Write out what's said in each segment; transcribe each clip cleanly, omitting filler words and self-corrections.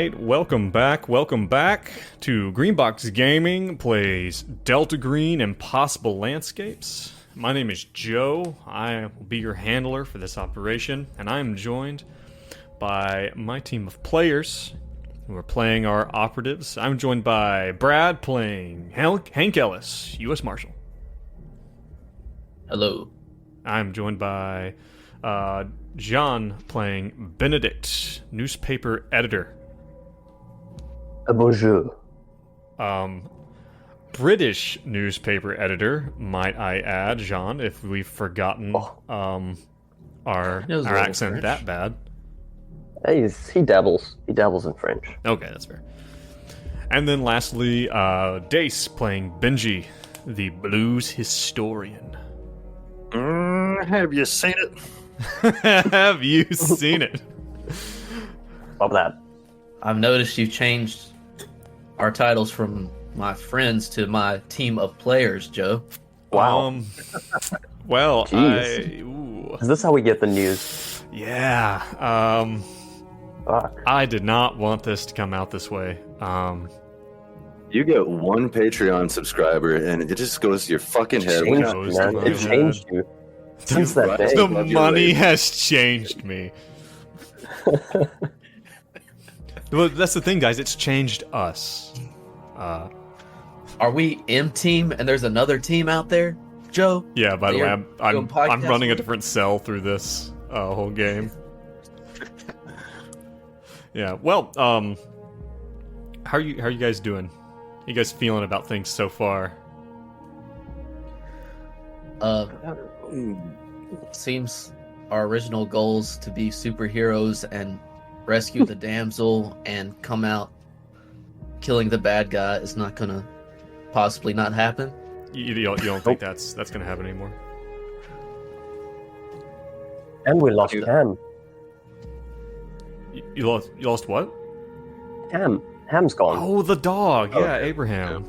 right, welcome back to Greenbox Gaming plays Delta Green Impossible Landscapes. My name is Joe. I will be your handler for this operation, and I am joined by my team of players who are playing our operatives. I'm joined by Brad playing Hank Ellis, U.S. Marshal. Hello. I'm joined by John playing Benedict, newspaper editor. Bonjour. British newspaper editor, might I add, Jean, if we've forgotten our accent French. that bad. He dabbles. He dabbles in French. Okay, that's fair. And then lastly, Dace playing Benji, the blues historian. Have you seen it? Have you seen it? Love that. I've noticed you changed our titles from my friends to my team of players, Joe. Wow. Well, Jeez. Is this how we get the news? Yeah. Fuck. I did not want this to come out this way. You get one Patreon subscriber, and it just goes to your fucking head. Changed, goes man. to my It changed you. Since that day. The money has changed me. Well, that's the thing, guys. It's changed us. Are we M team and there's another team out there, Joe? Yeah. By the way, I'm podcast running a with? different cell through this whole game. Yeah. Well, how are you guys doing? How you guys feeling about things so far? Seems our original goals to be superheroes and rescue the damsel and come out killing the bad guy is not gonna possibly not happen. You don't think that's gonna happen anymore? And we lost Ham. You lost what? Ham. Ham's gone. Oh, the dog. Yeah, Okay. Abraham.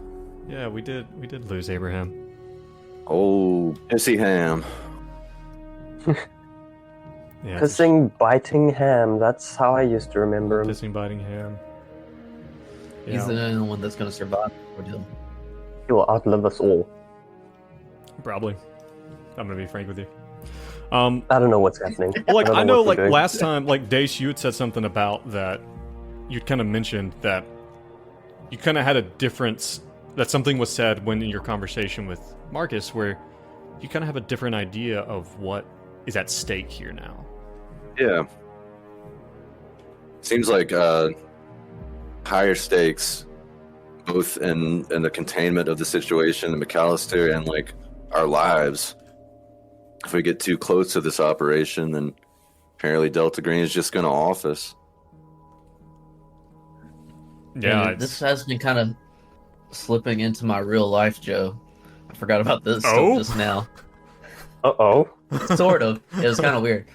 Yeah, we did lose Abraham. Oh, pissy ham. Yeah, Pissing, biting Ham. That's how I used to remember him. pissing, biting ham. He's the only one that's gonna survive the ordeal. He will outlive us all. Probably. I'm gonna be frank with you. I don't know what's happening. Like don't I know, what we're like doing. last time, like Dace, you had said something about that. You'd kind of mentioned that you kind of had a difference. That something was said when in your conversation with Marcus, where you kind of have a different idea of what is at stake here now. Yeah. Seems like higher stakes, both in the containment of the situation, the McAllister, and like our lives. If we get too close to this operation, then apparently Delta Green is just going to off us. Yeah, And this has been kind of slipping into my real life, Joe. I forgot about this Oh? just now. Uh-oh. Sort of. It was kind of weird.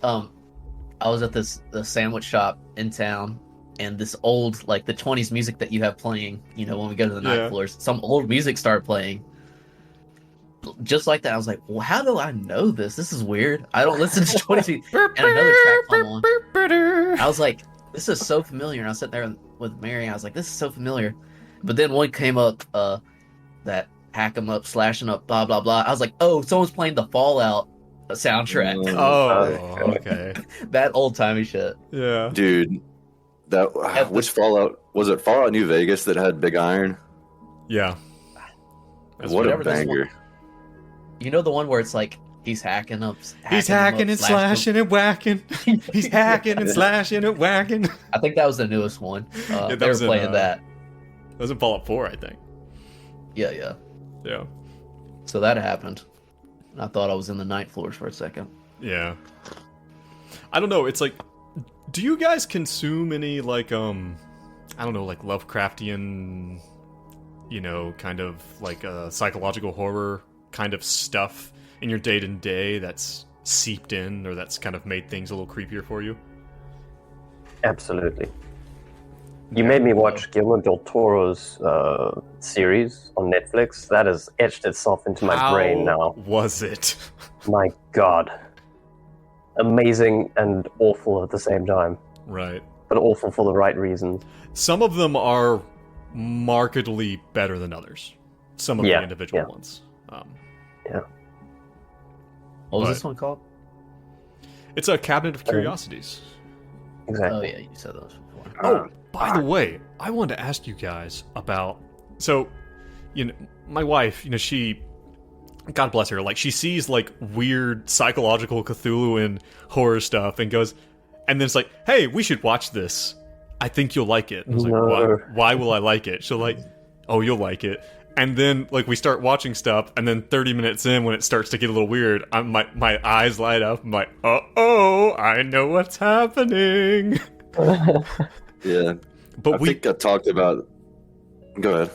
I was at the sandwich shop in town, and this old, like the 20s music that you have playing, you know, when we go to the night Yeah. floors, some old music started playing. Just like that, I was like, well, how do I know this? This is weird. I don't listen to 20s music. And another track come on. I was like, this is so familiar. And I was sitting there with Mary, and I was like, this is so familiar. But then one came up, that hack 'em up, slashing up, blah, blah, blah. I was like, oh, someone's playing the Fallout soundtrack. Oh, okay. That old-timey shit. Yeah. Dude, which Fallout was it? Fallout New Vegas that had Big Iron. Yeah. That's What a whatever this banger! You know the one where it's like, he's hacking up. He's hacking and slashing and whacking. He's hacking and slashing and whacking. I think that was the newest one. that They were was in, playing that. That was in Fallout 4, I think. Yeah. Yeah. So that happened. I thought I was in the night floors for a second. Yeah. I don't know, it's like, do you guys consume any, like, I don't know, like Lovecraftian, you know, kind of like psychological horror kind of stuff in your day-to-day that's seeped in or that's kind of made things a little creepier for you? Absolutely. You made me watch Guillermo del Toro's series on Netflix. That has etched itself into my brain now. Was it? My God. Amazing and awful at the same time. Right. but awful for the right reasons. Some of them are markedly better than others. Some of the individual ones. Yeah. What was But- this one called? It's a Cabinet of Curiosities. Exactly. Oh yeah, you said those before. Oh, by the way, I wanted to ask you guys about. So, my wife, she, God bless her, like she sees like weird psychological Cthulhuan horror stuff and goes, and then it's like, hey, we should watch this. I think you'll like it. I was like, No. why will I like it? She'll like, oh, you'll like it. And then like we start watching stuff, and then 30 minutes in, when it starts to get a little weird, my eyes light up. I'm like, oh, I know what's happening. Yeah. But I think I talked about. Go ahead.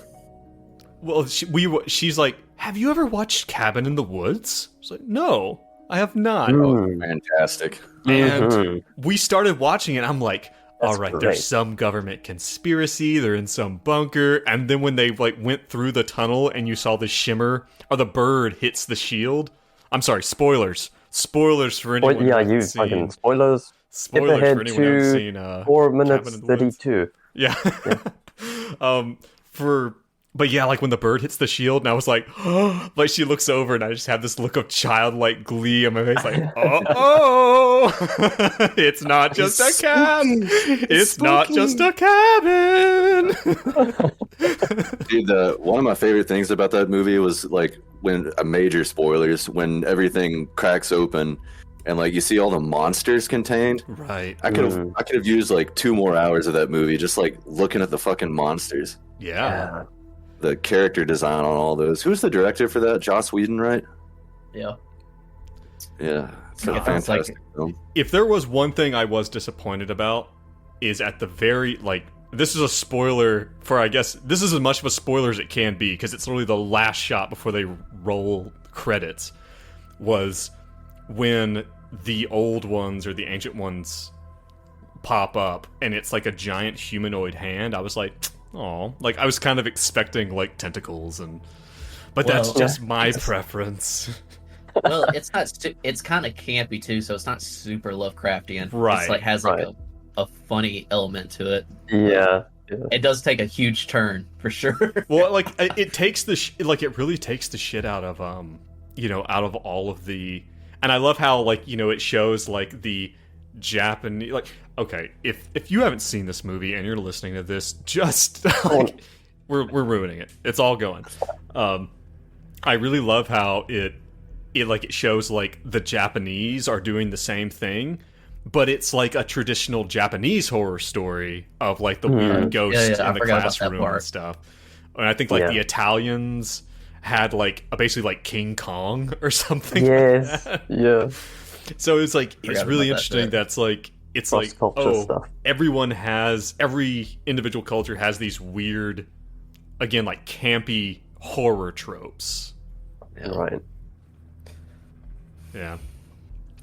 Well, she's like, have you ever watched Cabin in the Woods? I was like, no, I have not. Fantastic. And we started watching it. I'm like, all That's right, great. there's some government conspiracy. They're in some bunker. And then when they like went through the tunnel and you saw the shimmer, or the bird hits the shield. I'm sorry, spoilers. Spoilers for anyone. Well, who yeah, hasn't you seen. fucking spoilers. Spoilers ahead for anyone who hasn't to seen. 4 minutes Cabin in the Woods. 32. Yeah. But yeah, like when the bird hits the shield, and I was like, oh, like she looks over, and I just have this look of childlike glee on my face, like, oh, it's not just a cabin. It's not just a cabin. Dude, one of my favorite things about that movie was like when major spoilers, when everything cracks open and like you see all the monsters contained. Right. I could have used like 2 more hours of that movie just like looking at the fucking monsters. Yeah. The character design on all those. Who's the director for that? Joss Whedon, right? Yeah. Yeah, it's a Yeah, it's fantastic film. If there was one thing I was disappointed about, is at the very, like, this is a spoiler for, I guess, this is as much of a spoiler as it can be, because it's literally the last shot before they roll credits, was when the old ones or the ancient ones pop up, and it's like a giant humanoid hand. I was like, oh, like I was kind of expecting like tentacles, but that's Well, just my preference. Well, it's not. It's kind of campy too, so it's not super Lovecraftian. Right, It's like has like a funny element to it. Yeah. It does take a huge turn for sure. Well, like it takes it really takes the shit out of out of all of the, and I love how like it shows like the Japanese, like, okay, if you haven't seen this movie and you're listening to this, just like, we're ruining it. It's all going. I really love how it shows like the Japanese are doing the same thing, but it's like a traditional Japanese horror story of like the weird ghost I in the forgot about that classroom part. and stuff. And I think like the Italians had like basically like King Kong or something. Yes. Like that. Yeah. So it's like it's Forgot really about that interesting. bit. That's like it's like Cross-culture stuff. every individual culture has these weird, again, like campy horror tropes. Yeah. Right. Yeah.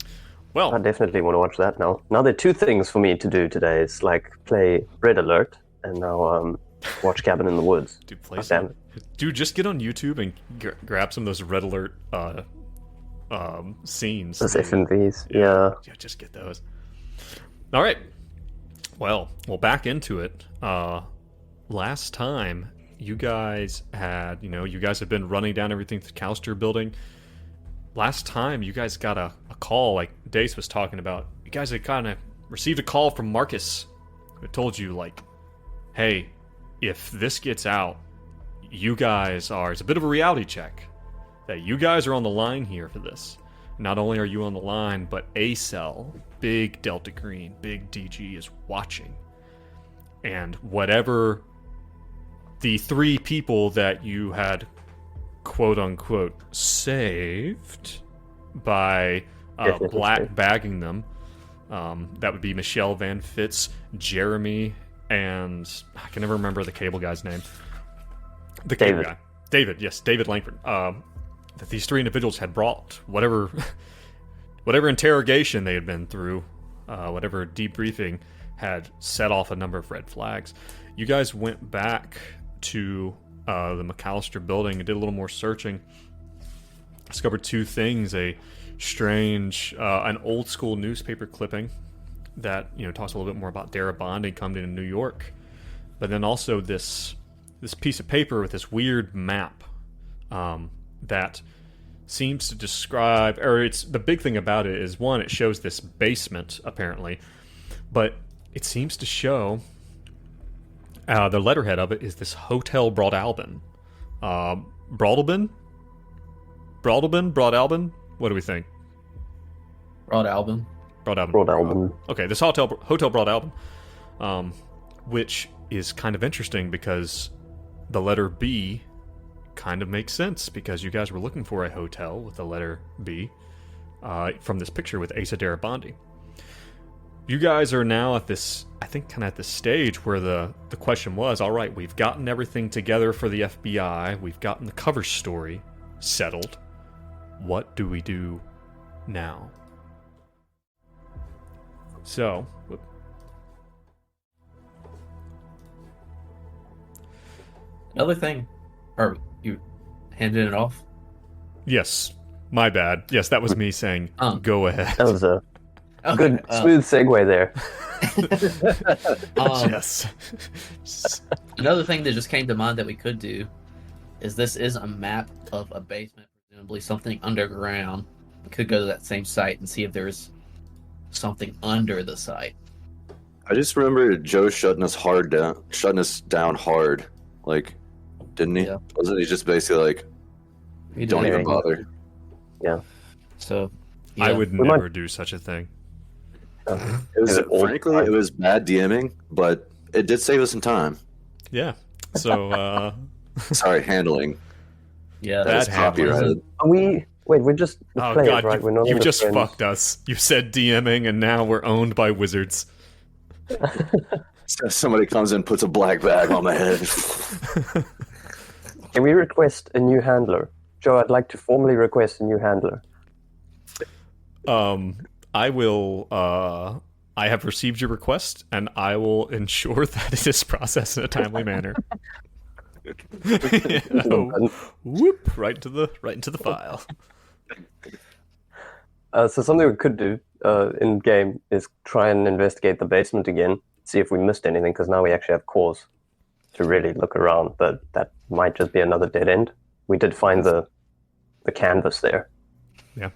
I Well, definitely want to watch that now. Now there are 2 things for me to do today. It's like play Red Alert and now watch Cabin in the Woods. dude, play Damn some, dude, just get on YouTube and grab some of those Red Alert scenes. Those dude. FNVs. Yeah. Yeah, just get those. All right. Well, back into it. Last time you guys had, you guys have been running down everything to the Callister building. Last time you guys got a call, like Dace was talking about. You guys had kind of received a call from Marcus, who told you, like, hey, if this gets out, you guys are, it's a bit of a reality check, that you guys are on the line here for this. Not only are you on the line, but A-Cell, big Delta Green, big DG is watching. And whatever the 3 people that you had quote-unquote saved by black bagging them, that would be Michelle Van Fitz, Jeremy, and I can never remember the cable guy's name. The cable guy. David, yes, David Langford. That these 3 individuals had brought whatever interrogation they had been through, whatever debriefing had set off a number of red flags. You guys went back to the McAllister building and did a little more searching. Discovered 2 things: a strange, an old school newspaper clipping that talks a little bit more about Darabont coming to New York, but then also this piece of paper with this weird map that seems to describe, or it's the big thing about it is, one, it shows this basement apparently, but it seems to show the letterhead of it is this Hotel Broadalbin. Broadalbin? What do we think? Broadalbin. Broadalbin. Okay, this Hotel Broadalbin, which is kind of interesting because the letter B kind of makes sense, because you guys were looking for a hotel with the letter B from this picture with Asa Darabont. You guys are now at this, I think, kind of at this stage where the question was, all right, we've gotten everything together for the FBI, we've gotten the cover story settled. What do we do now? So, Another thing, or you handed it off? yes, my bad. Yes, that was me saying, go ahead. That was a Okay, good, smooth segue there. Yes. Another thing that just came to mind that we could do is this is a map of a basement, presumably something underground. We could go to that same site and see if there's something under the site. I just remember Joe shutting us down hard. Like, didn't he? Yeah. Wasn't he just basically like, We don't did. even bother? Yeah. So, I yeah. would We never might- do such a thing. It was, frankly, it was bad DMing, but it did save us some time. Yeah. So, Sorry, handling. Yeah, Bad That's handling. copyrighted. We're just oh players, god, right? We're not you even just friends. fucked us. You said DMing, and now we're owned by wizards. Somebody comes in, puts a black bag on my head. Can we request a new handler? Joe, I'd like to formally request a new handler. I will. I have received your request, and I will ensure that it is processed in a timely manner. Oh, whoop! Right into the file. So something we could do in game is try and investigate the basement again, see if we missed anything, because now we actually have cause to really look around. But that might just be another dead end. We did find the canvas there. Yeah.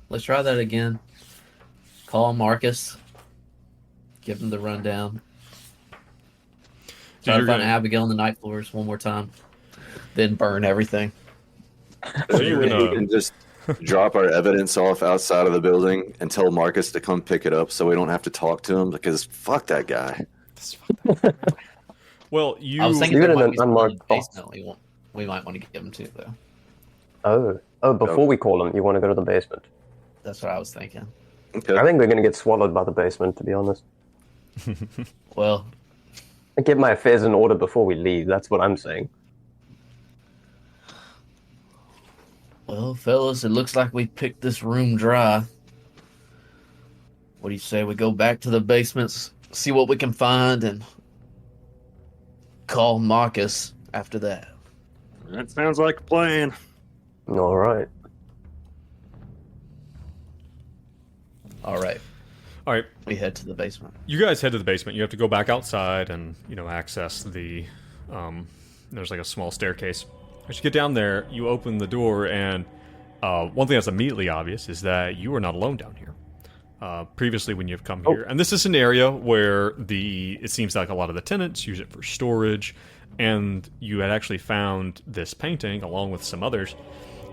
let's try that again. Call Marcus. Give him the rundown. Try to you're find gonna- Abigail on the night floors one more time. Then burn everything. So you're We gonna. can just drop our evidence off outside of the building and tell Marcus to come pick it up so we don't have to talk to him, because fuck that guy. Well, you. I was thinking Leave there it in might an be someone in unmarked the box. basement we might want to give him to, though. Before we call him, you want to go to the basement. That's what I was thinking. Okay. I think we're going to get swallowed by the basement, to be honest. Well, I get my affairs in order before we leave. That's what I'm saying. fellas, it looks like we picked this room dry. What do you say we go back to the basements, see what we can find, and call Marcus after that? That sounds like a plan. All right. All right, All right. we head to the basement. You guys head to the basement. You have to go back outside and access the. There's like a small staircase. As you get down there, you open the door, and one thing that's immediately obvious is that you are not alone down here. Previously, when you've come here, and this is an area where it seems like a lot of the tenants use it for storage, and you had actually found this painting along with some others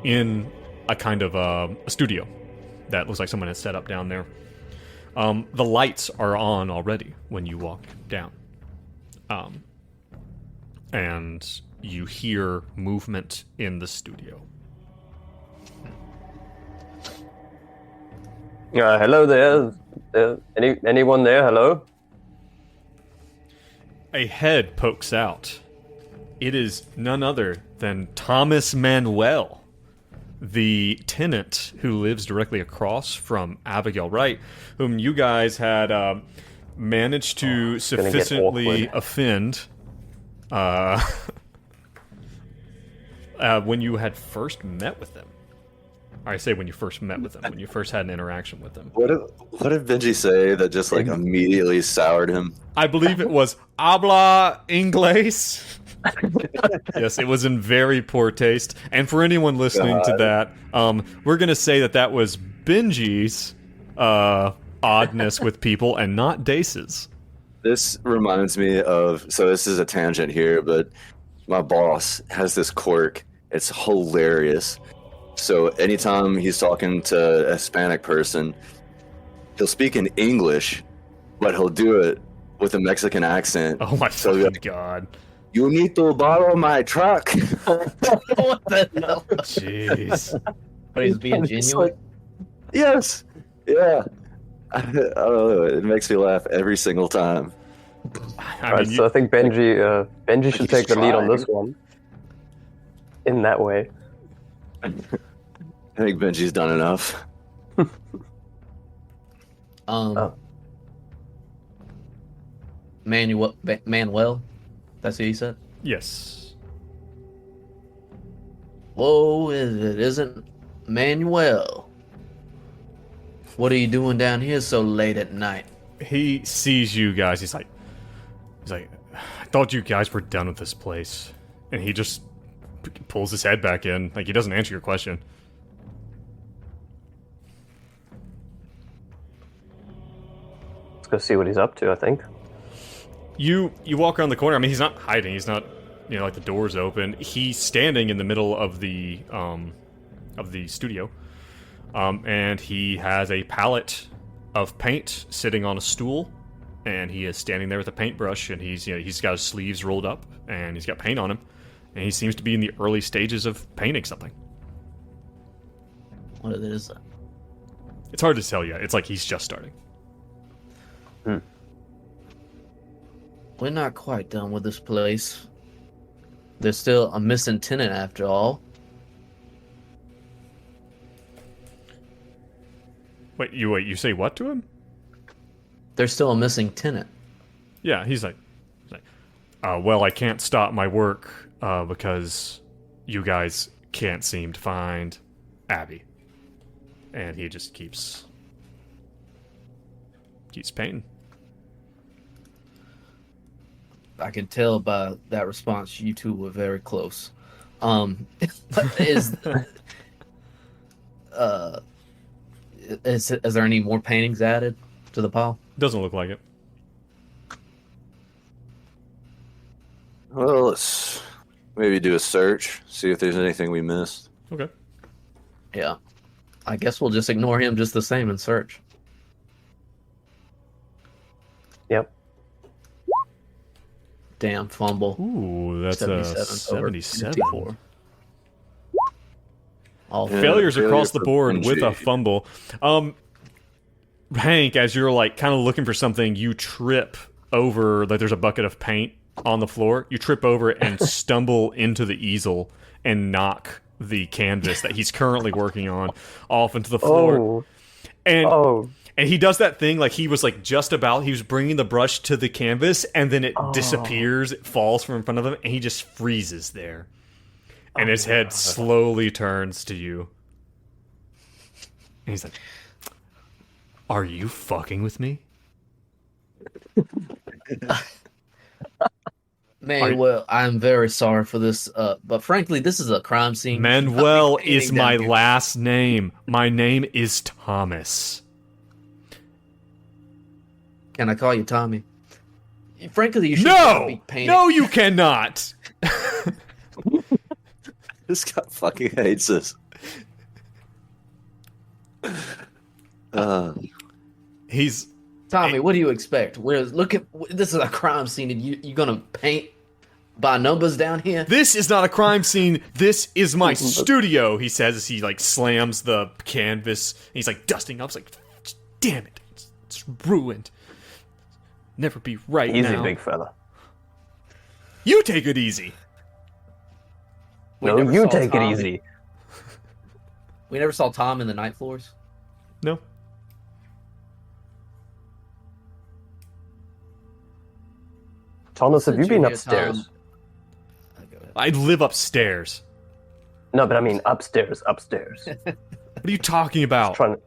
in a kind of a studio that looks like someone had set up down there. The lights are on already when you walk down. And you hear movement in the studio. Hello there. Anyone there? Hello? A head pokes out. It is none other than Thomas Manuel, the tenant who lives directly across from Abigail Wright, whom you guys had managed to gonna get sufficiently awkward. offend when you had first met with them. I say when you first met with him, when you first had an interaction with him. What did Benji say that just like immediately soured him? I believe it was habla inglés. Yes, it was in very poor taste. And for anyone listening to that, we're going to say that was Benji's oddness with people and not Dace's. This reminds me of, so this is a tangent here, but my boss has this quirk. It's hilarious. So anytime he's talking to a Hispanic person, he'll speak in English, but he'll do it with a Mexican accent. Oh my So god. You need to borrow my truck. What the hell? Jeez. But he's being genuine. Yes. Yeah. I don't know. It makes me laugh every single time. Alright, so I think Benji should take the lead on this one. In that way. I think Benji's done enough. Manuel, that's who he said. Yes. Whoa, it isn't Manuel. What are you doing down here so late at night? He sees you guys. He's like, I thought you guys were done with this place. And he just pulls his head back in. Like, he doesn't answer your question. Let's go see what he's up to, I think. You walk around the corner. I mean, he's not hiding. He's not, like the door's open. He's standing in the middle of the studio. And he has a palette of paint sitting on a stool. And he is standing there with a paintbrush. And he's got his sleeves rolled up. And he's got paint on him. And he seems to be in the early stages of painting something. What is it? It's hard to tell yet. It's like he's just starting. We're not quite done with this place. There's still a missing tenant after all. Wait, you say what to him? There's still a missing tenant. Yeah, he's like well, I can't stop my work because you guys can't seem to find Abby. And he just keeps painting. I can tell by that response you two were very close. Is there any more paintings added to the pile? Doesn't look like it. Well, let's maybe do a search, see if there's anything we missed. Okay. Yeah. I guess we'll just ignore him just the same and search. Yep. Damn fumble. Ooh, that's a 77. All Failures failure across the for board with a Benji. fumble. Hank, as you're like kind of looking for something, you trip over, like there's a bucket of paint on the floor. You trip over it and stumble into the easel and knock the canvas that he's currently working on off into the floor. And he does that thing like he was bringing the brush to the canvas and then it disappears, it falls from in front of him, and he just freezes there. And his head slowly turns to you. And he's like, "Are you fucking with me?" Manuel, I'm very sorry for this, but frankly, this is a crime scene. Manuel is Painting my down here. last name. My name is Thomas. Can I call you Tommy? Frankly, you should not be painting. No, you cannot. This guy fucking hates us. He's Tommy, what do you expect? This is a crime scene, and you're gonna paint by numbers down here? This is not a crime scene. This is my studio, he says as he like slams the canvas. And he's like dusting up. It's like, damn it. It's ruined. Never be right Easy, now. big fella. You take it easy. No, never you saw take it Tommy. easy. We never saw Tom in the night floors. No. Thomas, have you Since been you're here, upstairs? Tom- Okay, go ahead. I live upstairs. No, but I mean upstairs. What are you talking about? Trying to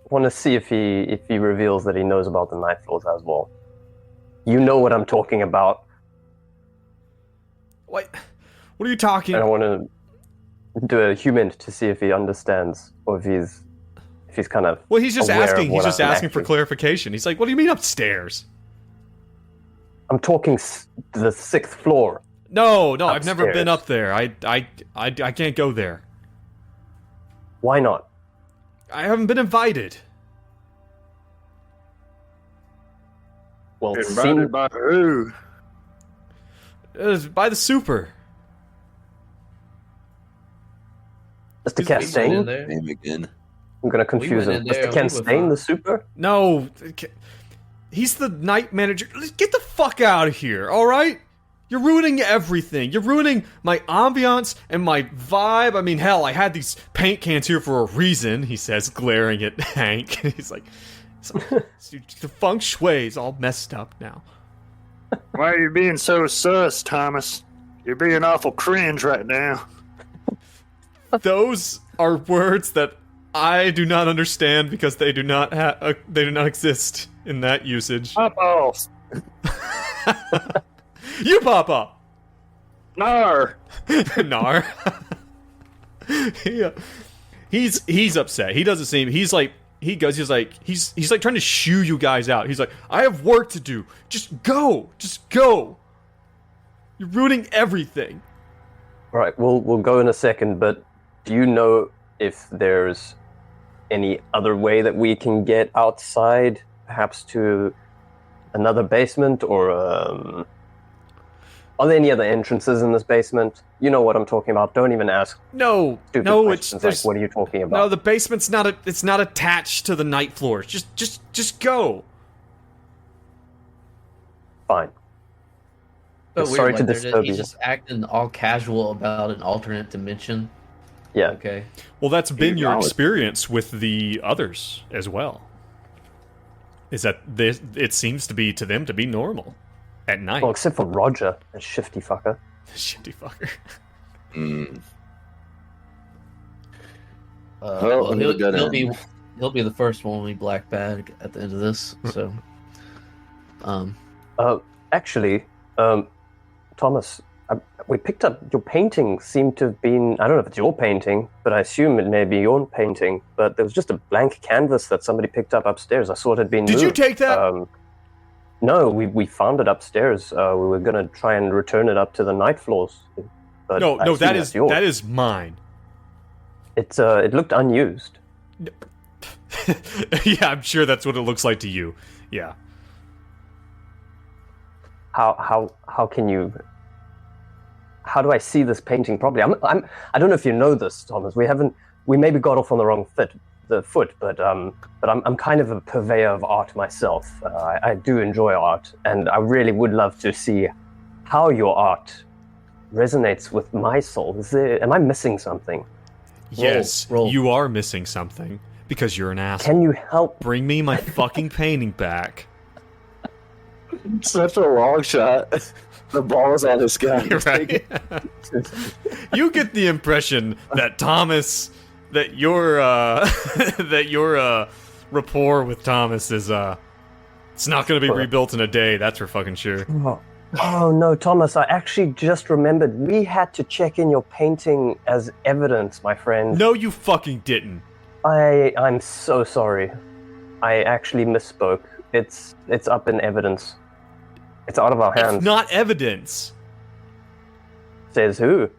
want to see if he reveals that he knows about the night floors as well. You know what I'm talking about. What are you talking? And I want to do a human to see if he understands or if he's kind of Well, he's just aware of asking. what He's just I'm asking for actually- clarification. He's like, "What do you mean upstairs?" I'm talking the 6th floor. No, I've never been Upstairs. up there. I can't go there. Why not? I haven't been invited. Well, it Invited seemed by who? It was by the super. Mr. We went in Castaigne. there. Name again. I'm gonna confuse went him. in there Mr. and we were Castaigne, fine. the super. No, he's the night manager. Get the fuck out of here, all right? You're ruining everything. You're ruining my ambiance and my vibe. I mean, hell, I had these paint cans here for a reason, he says, glaring at Hank. He's like, the feng shui is all messed up now. Why are you being so sus, Thomas? You're being awful cringe right now. Those are words that I do not understand because they do not exist in that usage. Pop off. You, Papa! Nar. Nar. He's upset. He doesn't seem. He's like trying to shoo you guys out. He's like, I have work to do. Just go. You're ruining everything. All right, we'll go in a second, but do you know if there's any other way that we can get outside, perhaps to another basement, or are there any other entrances in this basement? You know what I'm talking about. Don't even ask No, stupid no, questions like, what are you talking about? no. The basement's not. It's not attached to the night floors. Just go. Fine. So Sorry to they're disturb he's you. just acting all casual about an alternate dimension. Yeah. Okay. Well, that's been your acknowledge- experience with the others as well. Is that it seems to be to them to be normal at night. Well, except for Roger, a shifty fucker. Shitty fucker. Mm. Well, I'm gonna go he'll down. be the first one we black bag at the end of this. So, Actually, Thomas, we picked up your painting. Seemed to have been, I don't know if it's your painting, but I assume it may be your painting. But there was just a blank canvas that somebody picked up upstairs. I saw it had been Did you moved. take that? No, we found it upstairs. We were going to try and return it up to the night floors. But No, I assume that that's is yours. that is mine. It looked unused. Yeah, I'm sure that's what it looks like to you. Yeah. How can you? How do I see this painting properly? I don't know if you know this, Thomas. We maybe got off on the wrong foot, but I'm kind of a purveyor of art myself. I do enjoy art, and I really would love to see how your art resonates with my soul. Am I missing something? Yes, roll. you are missing something because you're an asshole. Can you help? Bring me my fucking painting back. Such a long shot. The ball's on this guy. Right? You get the impression that Thomas, that your rapport with Thomas is it's not going to be rebuilt in a day. That's for fucking sure. Oh no, Thomas! I actually just remembered. We had to check in your painting as evidence, my friend. No, you fucking didn't. I'm so sorry. I actually misspoke. It's up in evidence. It's out of our hands. It's not evidence. Says who?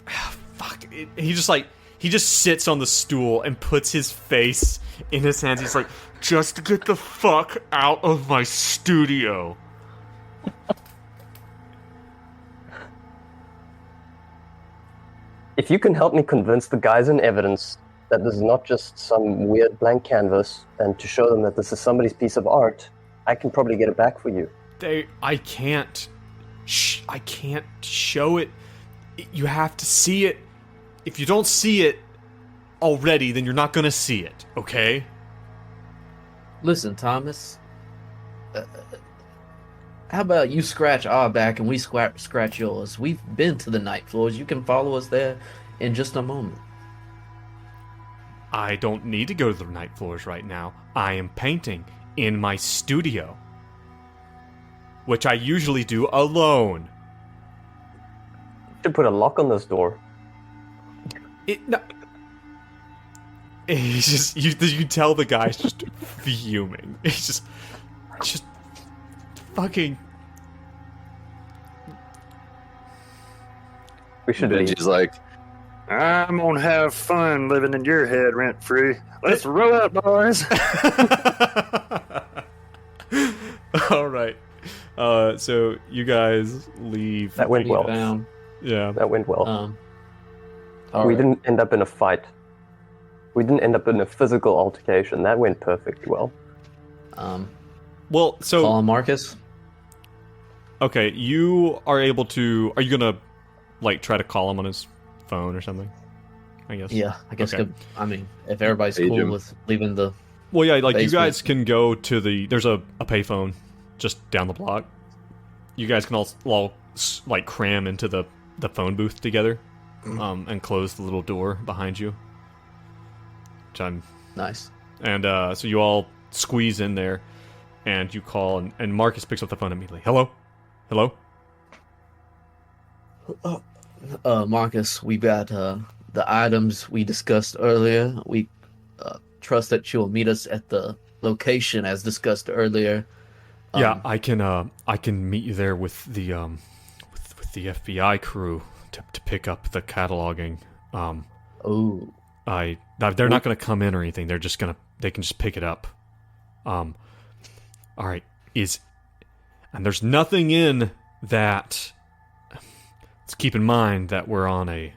Fuck. He just sits on the stool and puts his face in his hands. He's like, just get the fuck out of my studio. If you can help me convince the guys in evidence that this is not just some weird blank canvas, and to show them that this is somebody's piece of art, I can probably get it back for you. I can't show it. You have to see it. If you don't see it already, then you're not gonna see it, okay? listen, Thomas. How about you scratch our back and we scratch yours? We've been to the night floors. You can follow us there in just a moment. I don't need to go to the night floors right now. I am painting in my studio, which I usually do alone. To put a lock on this door. He's just you tell the guy's just fuming. He's just fucking. We should leave. Benji's like, I'm gonna have fun living in your head rent free. Let's roll out, boys. All right. So you guys leave. That went well. Down. Yeah. That went well. All We right. didn't end up in a fight. We didn't end up in a physical altercation. That went perfectly well. Well, so Call on Marcus. okay, you are able to. Are you gonna like try to call him on his phone or something? I guess. Yeah, I guess. Okay. I mean, if everybody's Page cool him. with leaving the. Well, yeah, like you Basement. guys can go to the. There's a payphone just down the block. You guys can all like cram into the phone booth together, and close the little door behind you. Which I'm. Nice. And so you all squeeze in there, and you call, and Marcus picks up the phone immediately. Hello, hello. Marcus, we got the items we discussed earlier. We trust that you will meet us at the location as discussed earlier. Yeah, I can meet you there with the with the FBI crew to pick up the cataloging. Oh, They're not going to come in or anything. They can just pick it up. All right, and there's nothing in that. Let's keep in mind that we're on an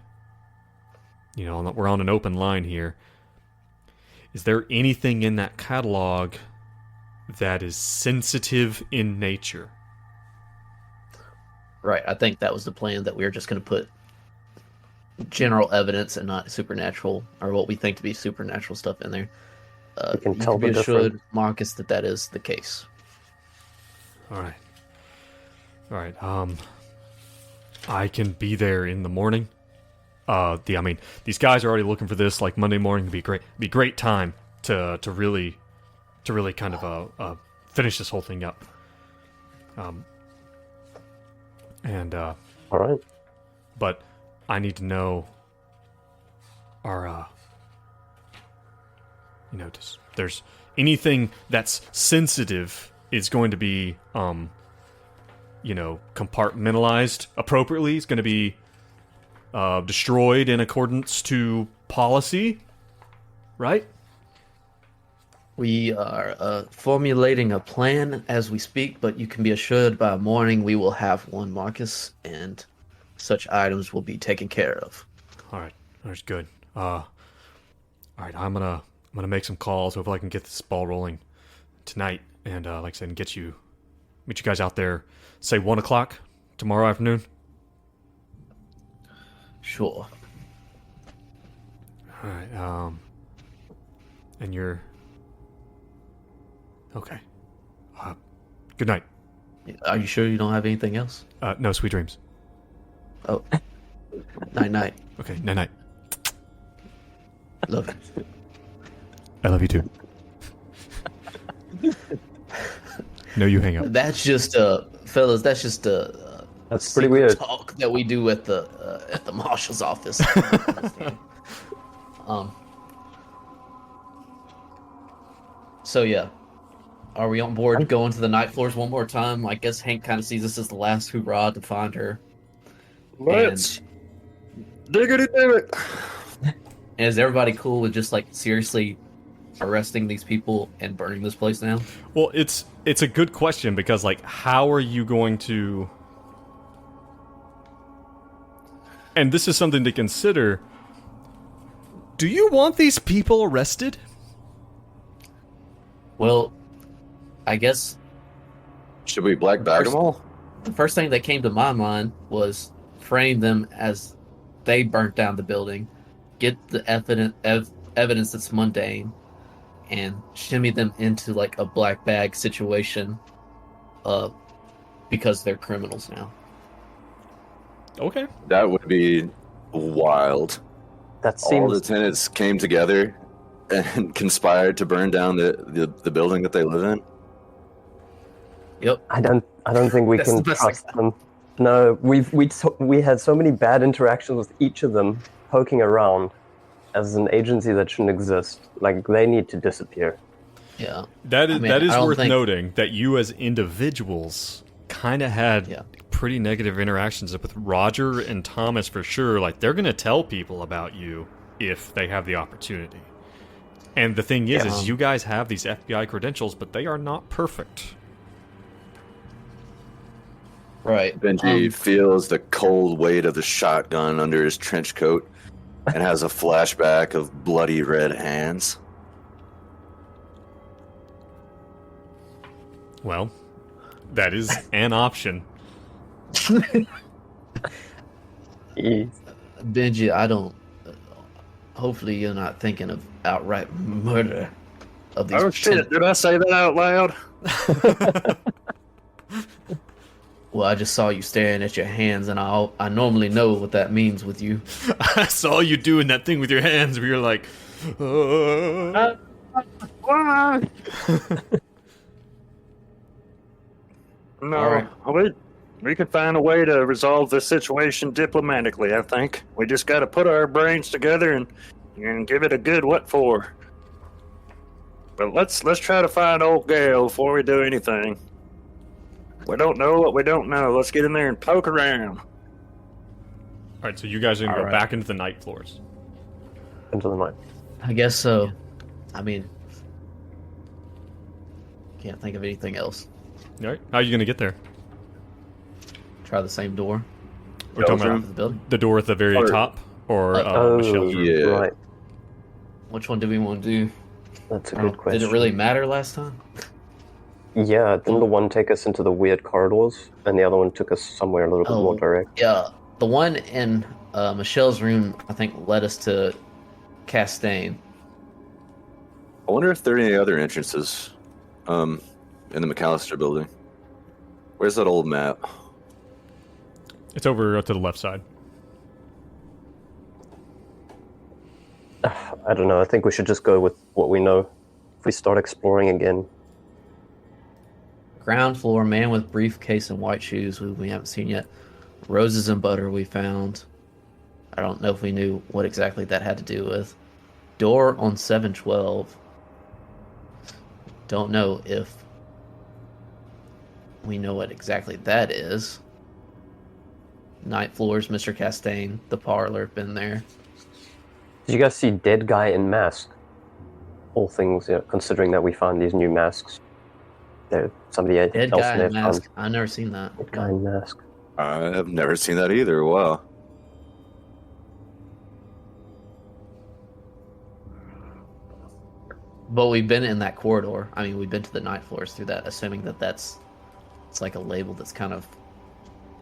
open line here. Is there anything in that catalog that is sensitive in nature? right. I think that was the plan, that we were just going to put general evidence and not supernatural, or what we think to be supernatural stuff in there. We can You tell be the assured, difference. Marcus, that is the case. All right. I can be there in the morning. These guys are already looking for this. Like Monday morning would be a great time to really kind of finish this whole thing up. All right. But I need to know our just there's anything that's sensitive is going to be compartmentalized appropriately. It's going to be destroyed in accordance to policy, right? We are formulating a plan as we speak, but you can be assured by morning we will have one, Marcus, and such items will be taken care of. All right, that's good. All right, I'm gonna make some calls. Hopefully, I can get this ball rolling tonight, and like I said, meet you guys out there. Say 1 o'clock tomorrow afternoon. Sure. All right. And you're okay. Good night. Are you sure you don't have anything else? No, sweet dreams. Oh, night. Okay, night night. Love you. I love you too. No, you hang up. That's just fellas. That's just That's pretty secret weird. talk that we do at the marshal's office. So yeah, are we on board going to the night floors one more time? I guess Hank kind of sees this as the last hoorah to find her. Let's diggity do it. And is everybody cool with just like seriously arresting these people and burning this place down? Well, it's a good question because like, how are you going to? And this is something to consider. Do you want these people arrested? Well, I guess should we black bag them all? the first thing that came to my mind was frame them as they burnt down the building, get the evidence that's mundane, and shimmy them into like a black bag situation, because they're criminals now. Okay. That would be wild. That All the seems tenants came together and conspired to burn down the building that they live in? Yep. I don't think we That's can the best trust them. No, we had so many bad interactions with each of them poking around as an agency that shouldn't exist. Like, they need to disappear. Yeah. That is I mean, that is I don't worth think- noting that you as individuals kind of had Yeah. pretty negative interactions with Roger and Thomas for sure. Like, they're going to tell people about you if they have the opportunity. And the thing is you guys have these FBI credentials, but they are not perfect. Right. Benji feels the cold weight of the shotgun under his trench coat and has a flashback of bloody red hands. Well, that is an option. Benji, I don't. Hopefully, you're not thinking of outright murder of these. Oh shit! Did I say that out loud? Well, I just saw you staring at your hands, and I normally know what that means with you. I saw you doing that thing with your hands where you're like, Why? No, All right. we could find a way to resolve this situation diplomatically. I think we just got to put our brains together and give it a good what for. But let's try to find old Gale before we do anything. We don't know what we don't know. Let's get in there and poke around. Alright, so you guys are going to go Alright. back into the night floors. Into the night. I guess so. I mean, can't think of anything else. Alright, how are you going to get there? Try the same door. We're talking Top about of the building. the door at the very Or- top? Or Oh, Michelle's room? Yeah. right. Which one do we want to do? That's a I don't- good question. Did it really matter last time? Yeah, didn't the one take us into the weird corridors, and the other one took us somewhere a little bit more direct? Yeah, the one in Michelle's room, I think, led us to Castaigne. I wonder if there are any other entrances in the McAllister building. Where's that old map? It's over to the left side. I don't know. I think we should just go with what we know. If we start exploring again, Ground floor, man with briefcase and white shoes, who we haven't seen yet. Roses and butter we found. I don't know if we knew what exactly that had to do with. Door on 712. Don't know if we know what exactly that is. Night floors, Mr. Castaigne, the parlor, been there. did you guys see dead guy in mask? All things, considering that we found these new masks. There, somebody Dead else guy may in have mask. found I've never seen that. dead guy in mask. I have never seen that either. Wow. But we've been in that corridor. I mean, we've been to the night floors through that, assuming that it's like a label that's kind of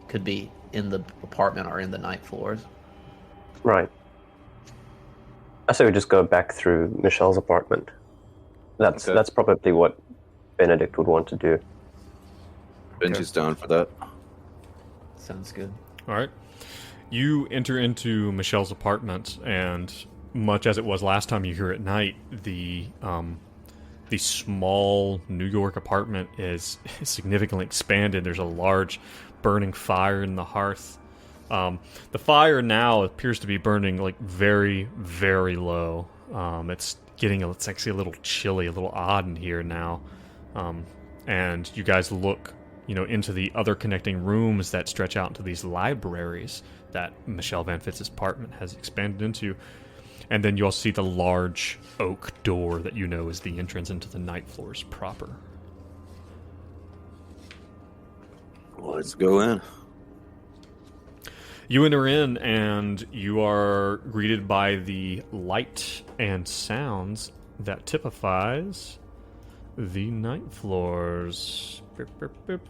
could be in the apartment or in the night floors. Right. I say we just go back through Michelle's apartment. Okay. That's probably what Benedict would want to do. Benji's down for that. Sounds good. Alright. You enter into Michelle's apartment, and much as it was last time you were here at night, the small New York apartment is significantly expanded. There's a large burning fire in the hearth. The fire now appears to be burning like very, very low. It's actually a little chilly, a little odd in here now. And you guys look, into the other connecting rooms that stretch out into these libraries that Michelle Van Fitz's apartment has expanded into. And then you'll see the large oak door that you know is the entrance into the night floors proper. Let's go in. You enter in, and you are greeted by the light and sounds that typifies the night floors. Beep, beep, beep.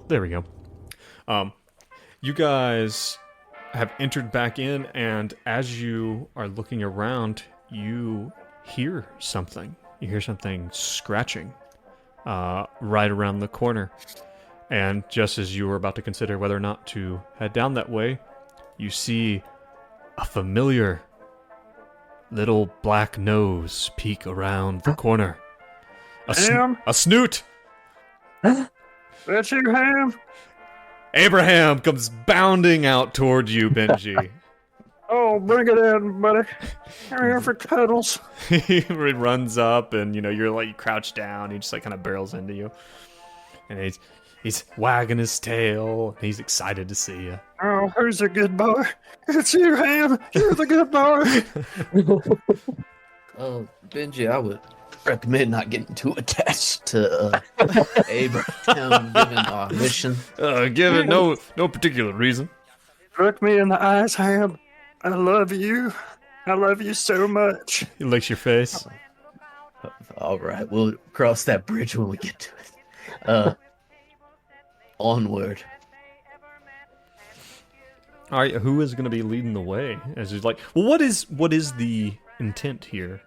There we go. You guys have entered back in, and as you are looking around, you hear something. You hear something scratching right around the corner. And just as you were about to consider whether or not to head down that way, you see a familiar little black nose peek around the corner. Ham? A snoot! That's you, Ham? Abraham comes bounding out toward you, Benji. Oh, bring it in, buddy. I'm here for cuddles. He runs up, and you're like crouched down. He just like kind of barrels into you, and he's wagging his tail. And he's excited to see you. Oh, who's a good boy? It's you, Ham. You're the good boy. Oh, Benji, I would recommend not getting too attached to Abraham given our mission. Give it no particular reason. Look me in the eyes, Ham. I love you. I love you so much. He licks your face. All right, we'll cross that bridge when we get to it. Onward. All right, who is going to be leading the way? As he's like, well, what is the intent here?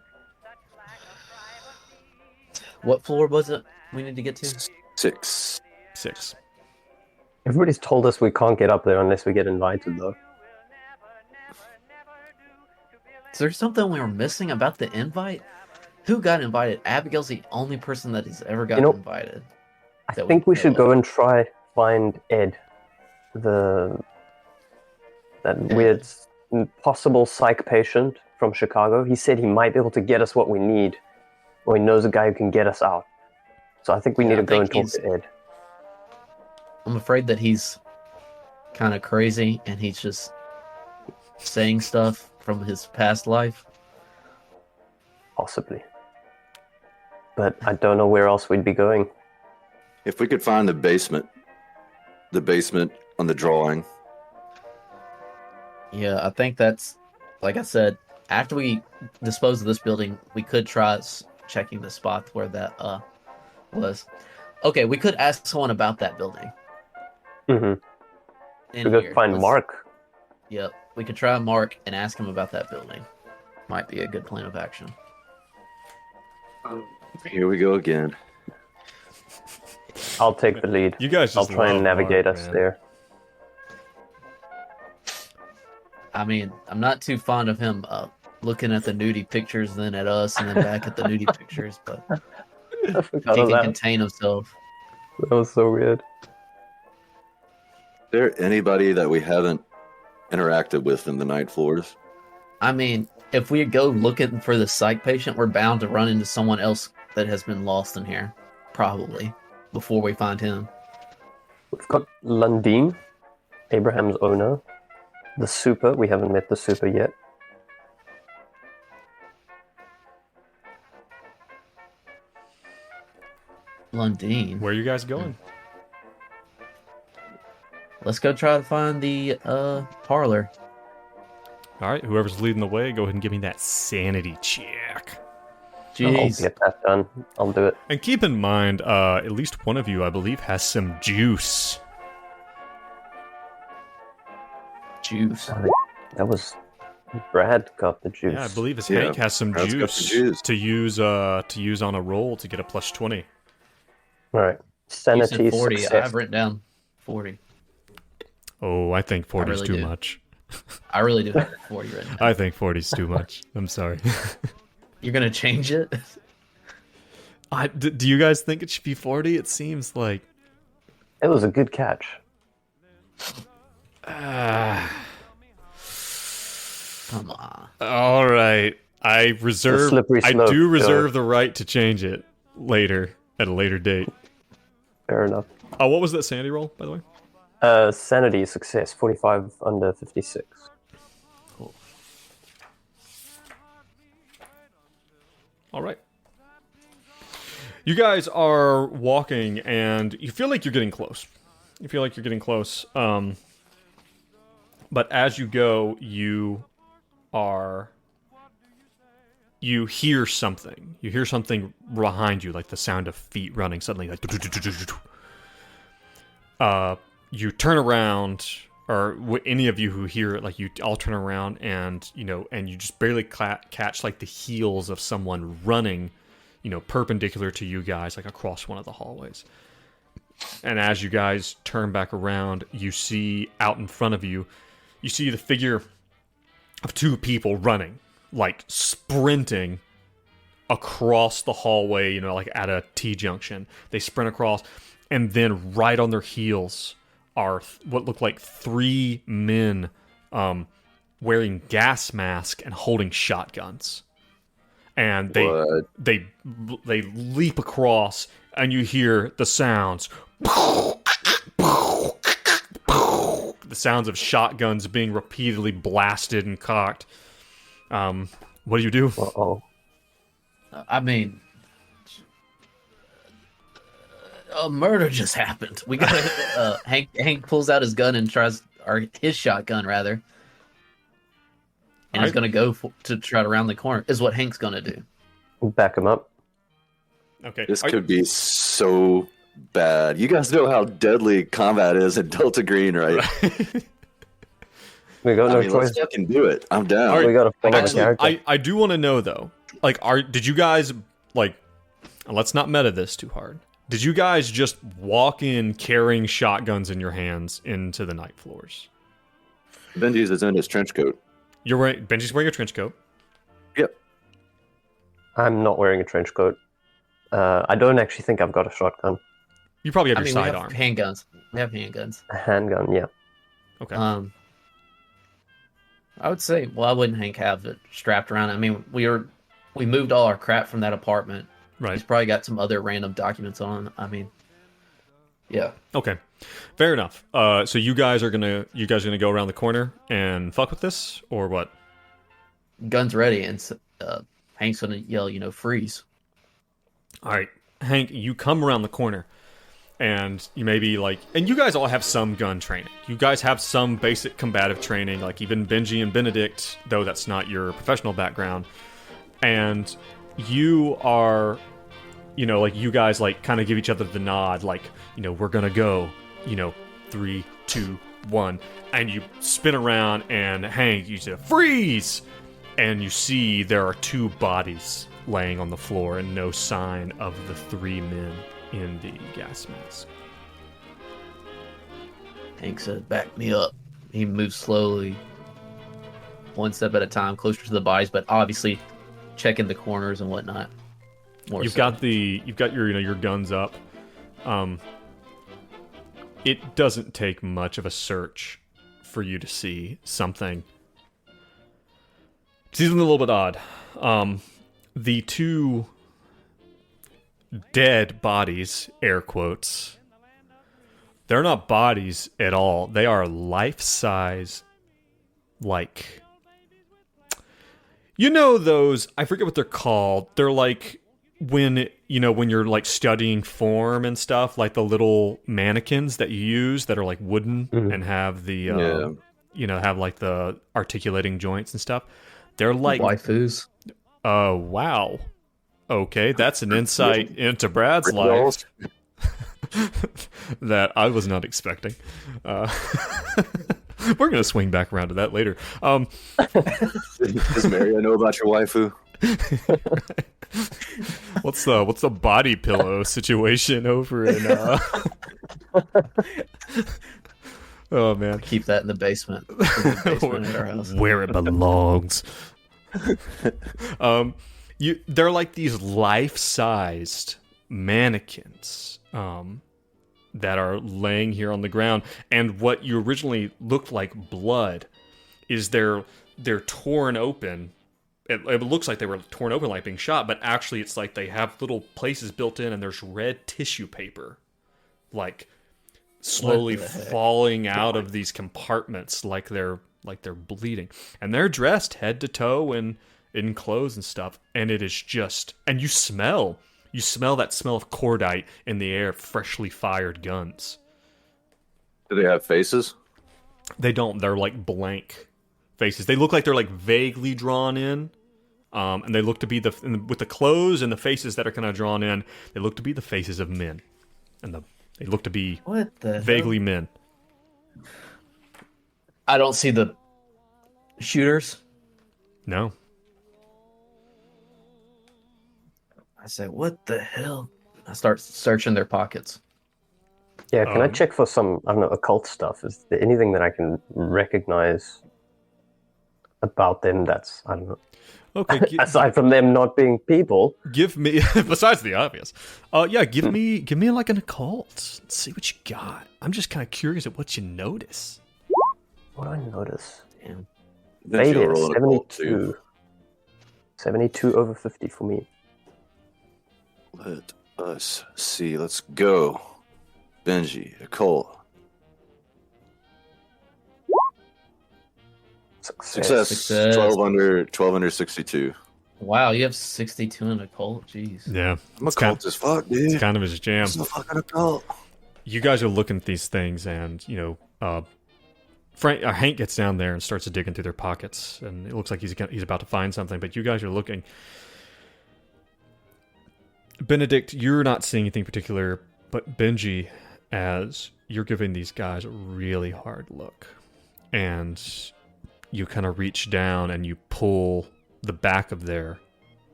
What floor was it we need to get to? 6. 6. Everybody's told us we can't get up there unless we get invited, though. Is there something we were missing about the invite? Who got invited? Abigail's the only person that has ever gotten invited. I think we should go and try find Ed, that weird possible psych patient from Chicago. He said he might be able to get us what we need, or he knows a guy who can get us out. So I think we need to go and talk to Ed. I'm afraid that he's kind of crazy, and he's just saying stuff from his past life. Possibly. But I don't know where else we'd be going. If we could find the basement on the drawing. Yeah, I think that's, like I said, after we dispose of this building, we could try checking the spot where that was. Okay, we could ask someone about that building. Mm-hmm. We could find Mark. Yep, we could try Mark and ask him about that building. Might be a good plan of action. Here we go again. I'll take the lead. You guys I'll just try and love navigate Mark, us man. there. I mean, I'm not too fond of him looking at the nudie pictures, then at us, and then back at the nudie pictures, but I he forgot can of that. contain himself. That was so weird. Is there anybody that we haven't interacted with in the night floors? I mean, if we go looking for the psych patient, we're bound to run into someone else that has been lost in here, probably, before we find him. We've got Lundeen, Abraham's owner. The super. We haven't met the super yet. Lundeen. Where are you guys going? Let's go try to find the parlor. All right, whoever's leading the way, go ahead and give me that sanity check. I'll Jeez. get that done. I'll do it. And keep in mind, at least one of you, I believe, has some juice. Juice. That was Brad got the juice. Yeah, I believe his Yeah, Hank has some Brad's got the juice juice. to use on a roll to get a plus 20. All right. You Sanity said 40. success. I've written down 40. Oh, I think 40 is really too do. much. I really do have 40 written down. I think 40 is too much. I'm sorry. You're going to change it? Do you guys think it should be 40? It seems like... It was a good catch. Come on. All right. I slippery slope, do Joe. reserve the right to change it later, at a later date. Fair enough. Oh, what was that sanity roll, by the way? Sanity success. 45 under 56. Cool. All right. You guys are walking, and you feel like you're getting close. But as you go, you hear something. You hear something behind you, like the sound of feet running suddenly, like... You turn around, or any of you who hear it, like, you all turn around, and you just barely catch, like, the heels of someone running, perpendicular to you guys, like, across one of the hallways. And as you guys turn back around, you see out in front of you, you see the figure of two people running like sprinting across the hallway, like at a T-junction. They sprint across, and then right on their heels are what look like 3 men wearing gas masks and holding shotguns. And they leap across, and you hear the sounds. The sounds of shotguns being repeatedly blasted and cocked. What do you do? Uh-oh. I mean, a murder just happened. We got Hank pulls out his gun and his shotgun rather, and he's gonna go to try to round the corner. Is what Hank's gonna do. Back him up. Okay. This could be so bad. You guys know how deadly combat is in Delta Green, right? We got no choice. Let's fucking do it. I'm down. Right. We got to follow the character. I do want to know though. Like, did you guys let's not meta this too hard. Did you guys just walk in carrying shotguns in your hands into the night floors? Benji's is in his trench coat. Benji's wearing a trench coat. Yep. I'm not wearing a trench coat. I don't actually think I've got a shotgun. You probably have your We sidearm. have handguns. We have handguns. A handgun, yeah. Okay. I would say, why wouldn't Hank have it strapped around? I mean, we moved all our crap from that apartment. Right. He's probably got some other random documents on. I mean, yeah. Okay. Fair enough. So you guys are gonna go around the corner and fuck with this, or what? Guns ready, and Hank's gonna yell, freeze. All right, Hank, you come around the corner, and you maybe and you guys all have some gun training. You guys have some basic combative training, like even Benji and Benedict, though that's not your professional background. And you are, you guys kind of give each other the nod, we're gonna go, 3, 2, 1, and you spin around, and Hank, you say freeze, and you see there are 2 bodies laying on the floor and no sign of the 3 men in the gas mask. Hank said, "Back me up." He moves slowly, one step at a time, closer to the bodies, but obviously checking the corners and whatnot. You've got your guns up. It doesn't take much of a search for you to see something. It's even a little bit odd. The 2 dead bodies, air quotes, they're not bodies at all. They are life-size, those, I forget what they're called. They're when you're studying form and stuff, the little mannequins that you use that are wooden and have the have the articulating joints and stuff. They're waifus. Oh, wow. Okay, that's an insight into Brad's life that I was not expecting. We're going to swing back around to that later. Does Mario know about your waifu? What's the body pillow situation over in... Oh, man. Keep that in the basement. At our house. Where it belongs. They're these life-sized mannequins that are laying here on the ground, and what you originally looked like blood is they're torn open. It looks like they were torn open, being shot, but actually it's they have little places built in, and there's red tissue paper, slowly falling out of these compartments, they're bleeding, and they're dressed head to toe in clothes and stuff, and it is just, and you smell that smell of cordite in the air, freshly fired guns. Do they have faces? They don't. They're blank faces. They look like they're vaguely drawn in, and they look to be with the clothes and the faces that are kind of drawn in. They look to be the faces of men, and they look to be vaguely men. I don't see the shooters. No. I say, what the hell? I start searching their pockets. Yeah, can I check for some, I don't know, occult stuff? Is there anything that I can recognize about them that's, I don't know? Okay, Aside from them not being people. give me besides the obvious. Give me like an occult. Let's see what you got. I'm just kind of curious at what you notice. What do I notice? Damn. Benji will Failure, roll an occult 72. too. 72 over 50 for me. Let us see. Let's go. Benji, occult. Success. 12 under 62. Wow, you have 62 in occult. Jeez. Yeah, I'm it's occult as fuck, dude. it's kind of his jam. I'm a fucking occult. You guys are looking at these things, and Hank gets down there and starts digging through their pockets, and it looks like he's about to find something. But you guys are looking. Benedict, you're not seeing anything particular, but Benji, as you're giving these guys a really hard look, and you kind of reach down and you pull the back of their,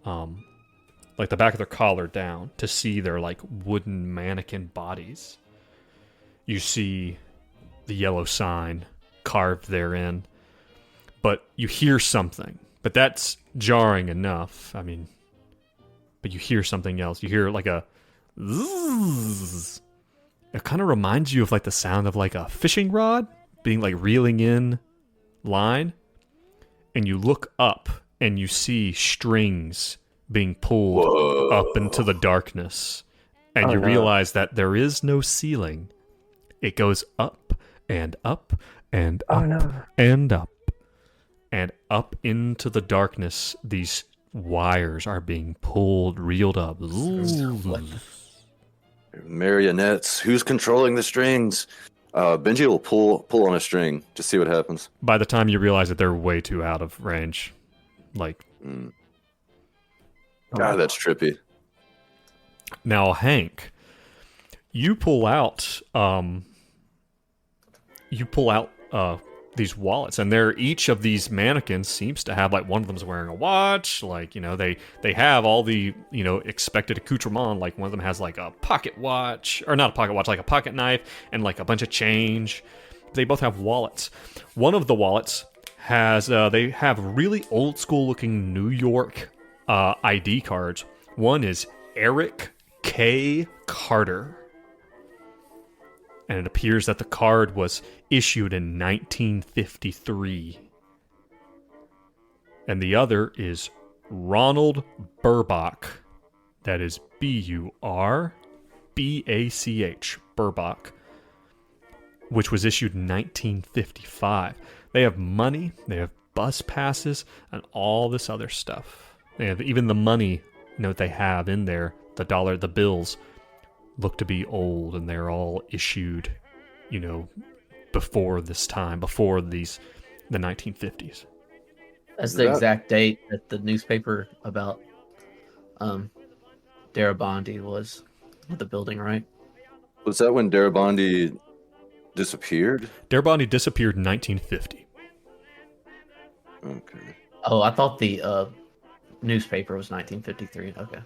like the back of their collar down to see their like wooden mannequin bodies. You see the yellow sign carved therein, but you hear something. But that's jarring enough. I mean, but you hear something else. You hear like a zzz. It kind of reminds you of like the sound of like a fishing rod being like reeling in line, and you look up and you see strings being pulled up into the darkness, and you realize that there is no ceiling. It goes up and up and up and up and up into the darkness. These wires are being pulled, reeled up. Marionettes. Who's controlling the strings? Benji will pull on a string to see what happens. By the time you realize that they're way too out of range, like God, that's trippy. now, Hank, you pull out these wallets, and they're each of these mannequins seems to have like one of them's wearing a watch, like they have all the expected accoutrement. Like one of them has like a pocket watch, or not a pocket watch, like a pocket knife and like a bunch of change. They both have wallets. One of the wallets has they have really old school looking New York ID cards. One is Eric K. Carter, and it appears that the card was issued in 1953. And the other is Ronald Burbach. That is Burbach, Burbach, which was issued in 1955. They have money, they have bus passes, and all this other stuff. They have even the money note they have in there, the dollar, the bills, look to be old, and they're all issued, before this time, before the 1950s. That's the exact date that the newspaper about Darabandi was with the building, right? Was that when Darabandi disappeared? Darabandi disappeared in 1950. Okay. Oh, I thought the newspaper was 1953. Okay.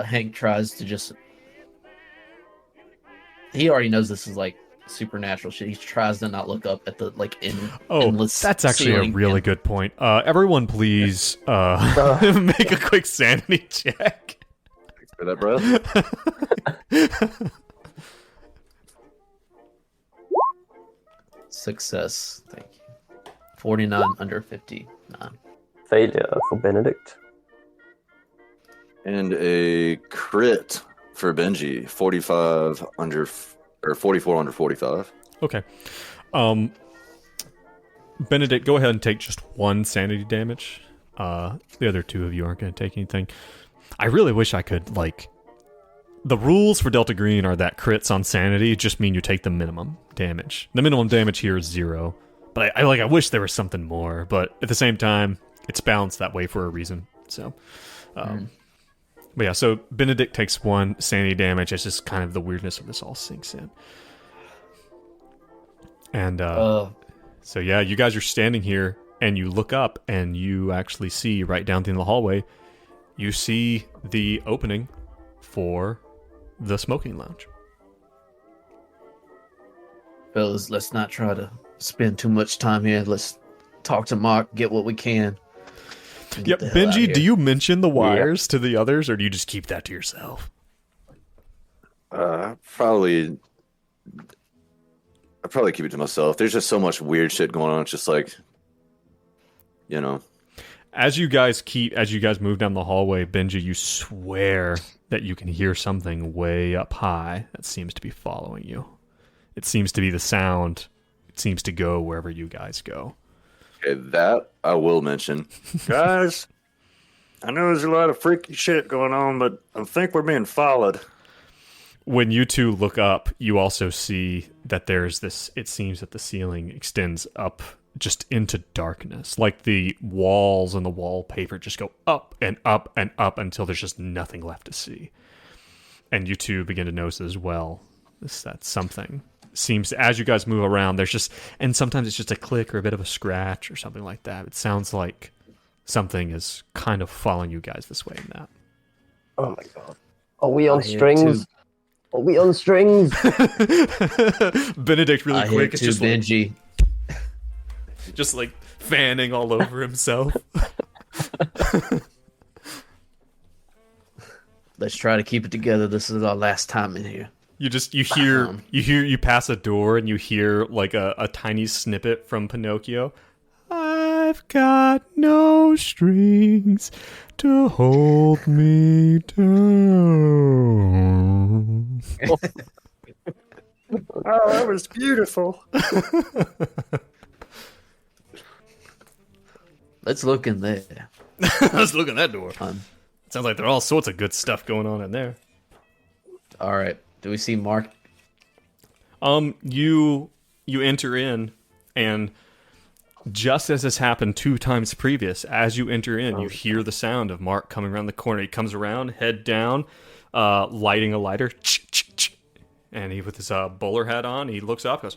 Hank tries to just... He already knows this is like supernatural shit. He tries to not look up at the endless that's actually a really good point. Everyone please make a quick sanity check. Thanks for that, bro. Success. Thank you. 49 under 59. Failure for Benedict. And a crit for Benji, 44 under 45. Okay. Benedict, go ahead and take just one sanity damage. The other two of you aren't going to take anything. I really wish I could, the rules for Delta Green are that crits on sanity just mean you take the minimum damage. The minimum damage here is 0. But I wish there was something more. But at the same time, it's balanced that way for a reason. So, But yeah, so Benedict takes 1 sanity damage. It's just kind of the weirdness of this all sinks in. And so yeah, you guys are standing here, and you look up, and you actually see right down the end of the hallway, you see the opening for the smoking lounge. Fellas, let's not try to spend too much time here. Let's talk to Mark, get what we can. and Yep, get the hell out of Benji, here. do you mention the wires to the others, or do you just keep that to yourself? I probably keep it to myself. There's just so much weird shit going on. It's just like, you know. As you guys move down the hallway, Benji, you swear that you can hear something way up high that seems to be following you. It seems to be the sound. It seems to go wherever you guys go. Okay, that I will mention. Guys, I know there's a lot of freaky shit going on, but I think we're being followed. When you two look up, you also see that there's this, it seems that the ceiling extends up just into darkness. Like the walls and the wallpaper just go up and up and up until there's just nothing left to see. And you two begin to notice as well that something seems, as you guys move around, there's just, and sometimes it's just a click or a bit of a scratch or something like that. It sounds like something is kind of following you guys this way and that. Oh my god. Are we on I hear it strings? too. Are we on strings? Benedict really I hear quick. it It's too, just like, Benji. just like fanning all over himself. Let's try to keep it together. This is our last time in here. You pass a door and you hear like a tiny snippet from Pinocchio. I've got no strings to hold me down. Oh, that was beautiful. Let's look in there. Let's look at that door. Sounds like there are all sorts of good stuff going on in there. All right. Do we see Mark? You enter in, and just as this happened 2 times previous, as you enter in, you hear the sound of Mark coming around the corner. He comes around, head down, lighting a lighter, and he with his bowler hat on, he looks up, goes,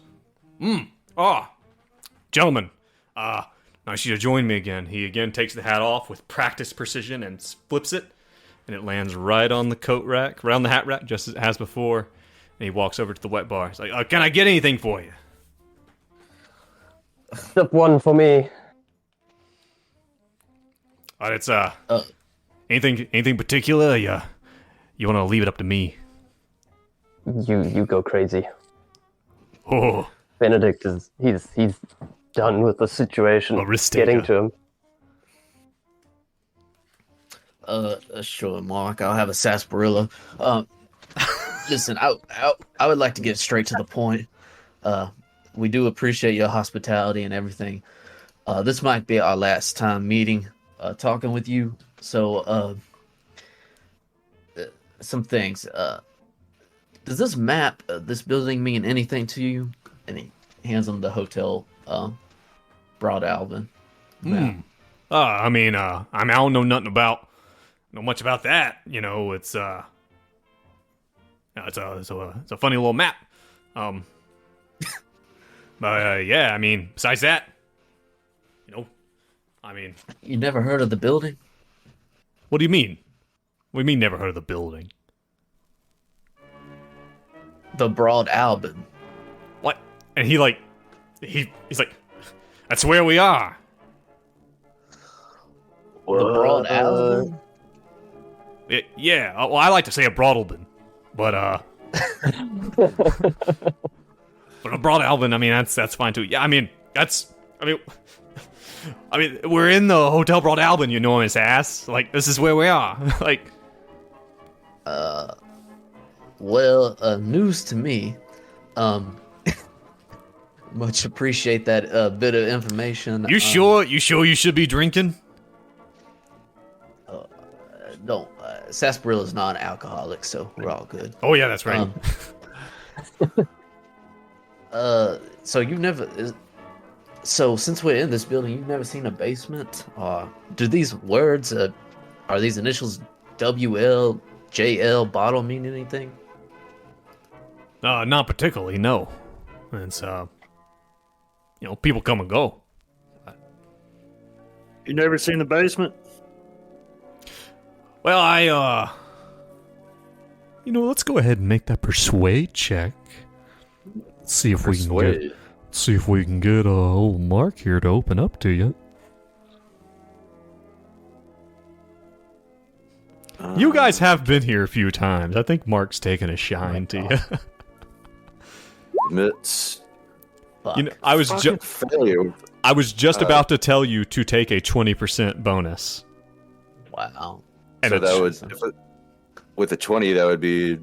gentlemen, nice you to join me again. He again takes the hat off with practiced precision and flips it, and it lands right on the coat rack, right on the hat rack, just as it has before. And he walks over to the wet bar. He's like, can I get anything for you? Sip one for me. It's anything particular? You want to leave it up to me? You go crazy. Oh, Benedict is he's done with the situation. A risk Getting taker. to him. Sure, Mark. I'll have a sarsaparilla. Listen, I would like to get straight to the point. We do appreciate your hospitality and everything. This might be our last time meeting, talking with you. So, some things. Does this map, this building mean anything to you? And he hands him the hotel, Broad Alvin map. I don't know nothing about, much about that. You know, it's a funny little map. But yeah, I mean, besides that, You never heard of the building? what do you mean? What do you mean never heard of the building? The Broad Alvin. What? And he's like, that's where we are. The Broad Alvin? Yeah, well, I like to say a Broadalbin, but but a Broad Alvin, I mean, that's fine too. Yeah, I mean, we're in the Hotel Broad Alvin, you know, his ass. Like, this is where we are. Like, Well, news to me. Much appreciate that bit of information. you sure you should be drinking? No, sarsaparilla is not an alcoholic, so we're all good. Oh yeah, that's right. So you've never. So since we're in this building, you've never seen a basement. Do these words, are these initials WL, JL, bottle mean anything? Not particularly, no. It's people come and go. You never seen the basement? Well, let's go ahead and make that persuade check. See if we can Persuade. get old Mark here to open up to you. You guys have been here a few times. I think Mark's taken a shine to you. Admits Fuck. You know, I was fucking failure. just about to tell you to take a 20% bonus. Wow. And So it's- that would, with a 20, that would be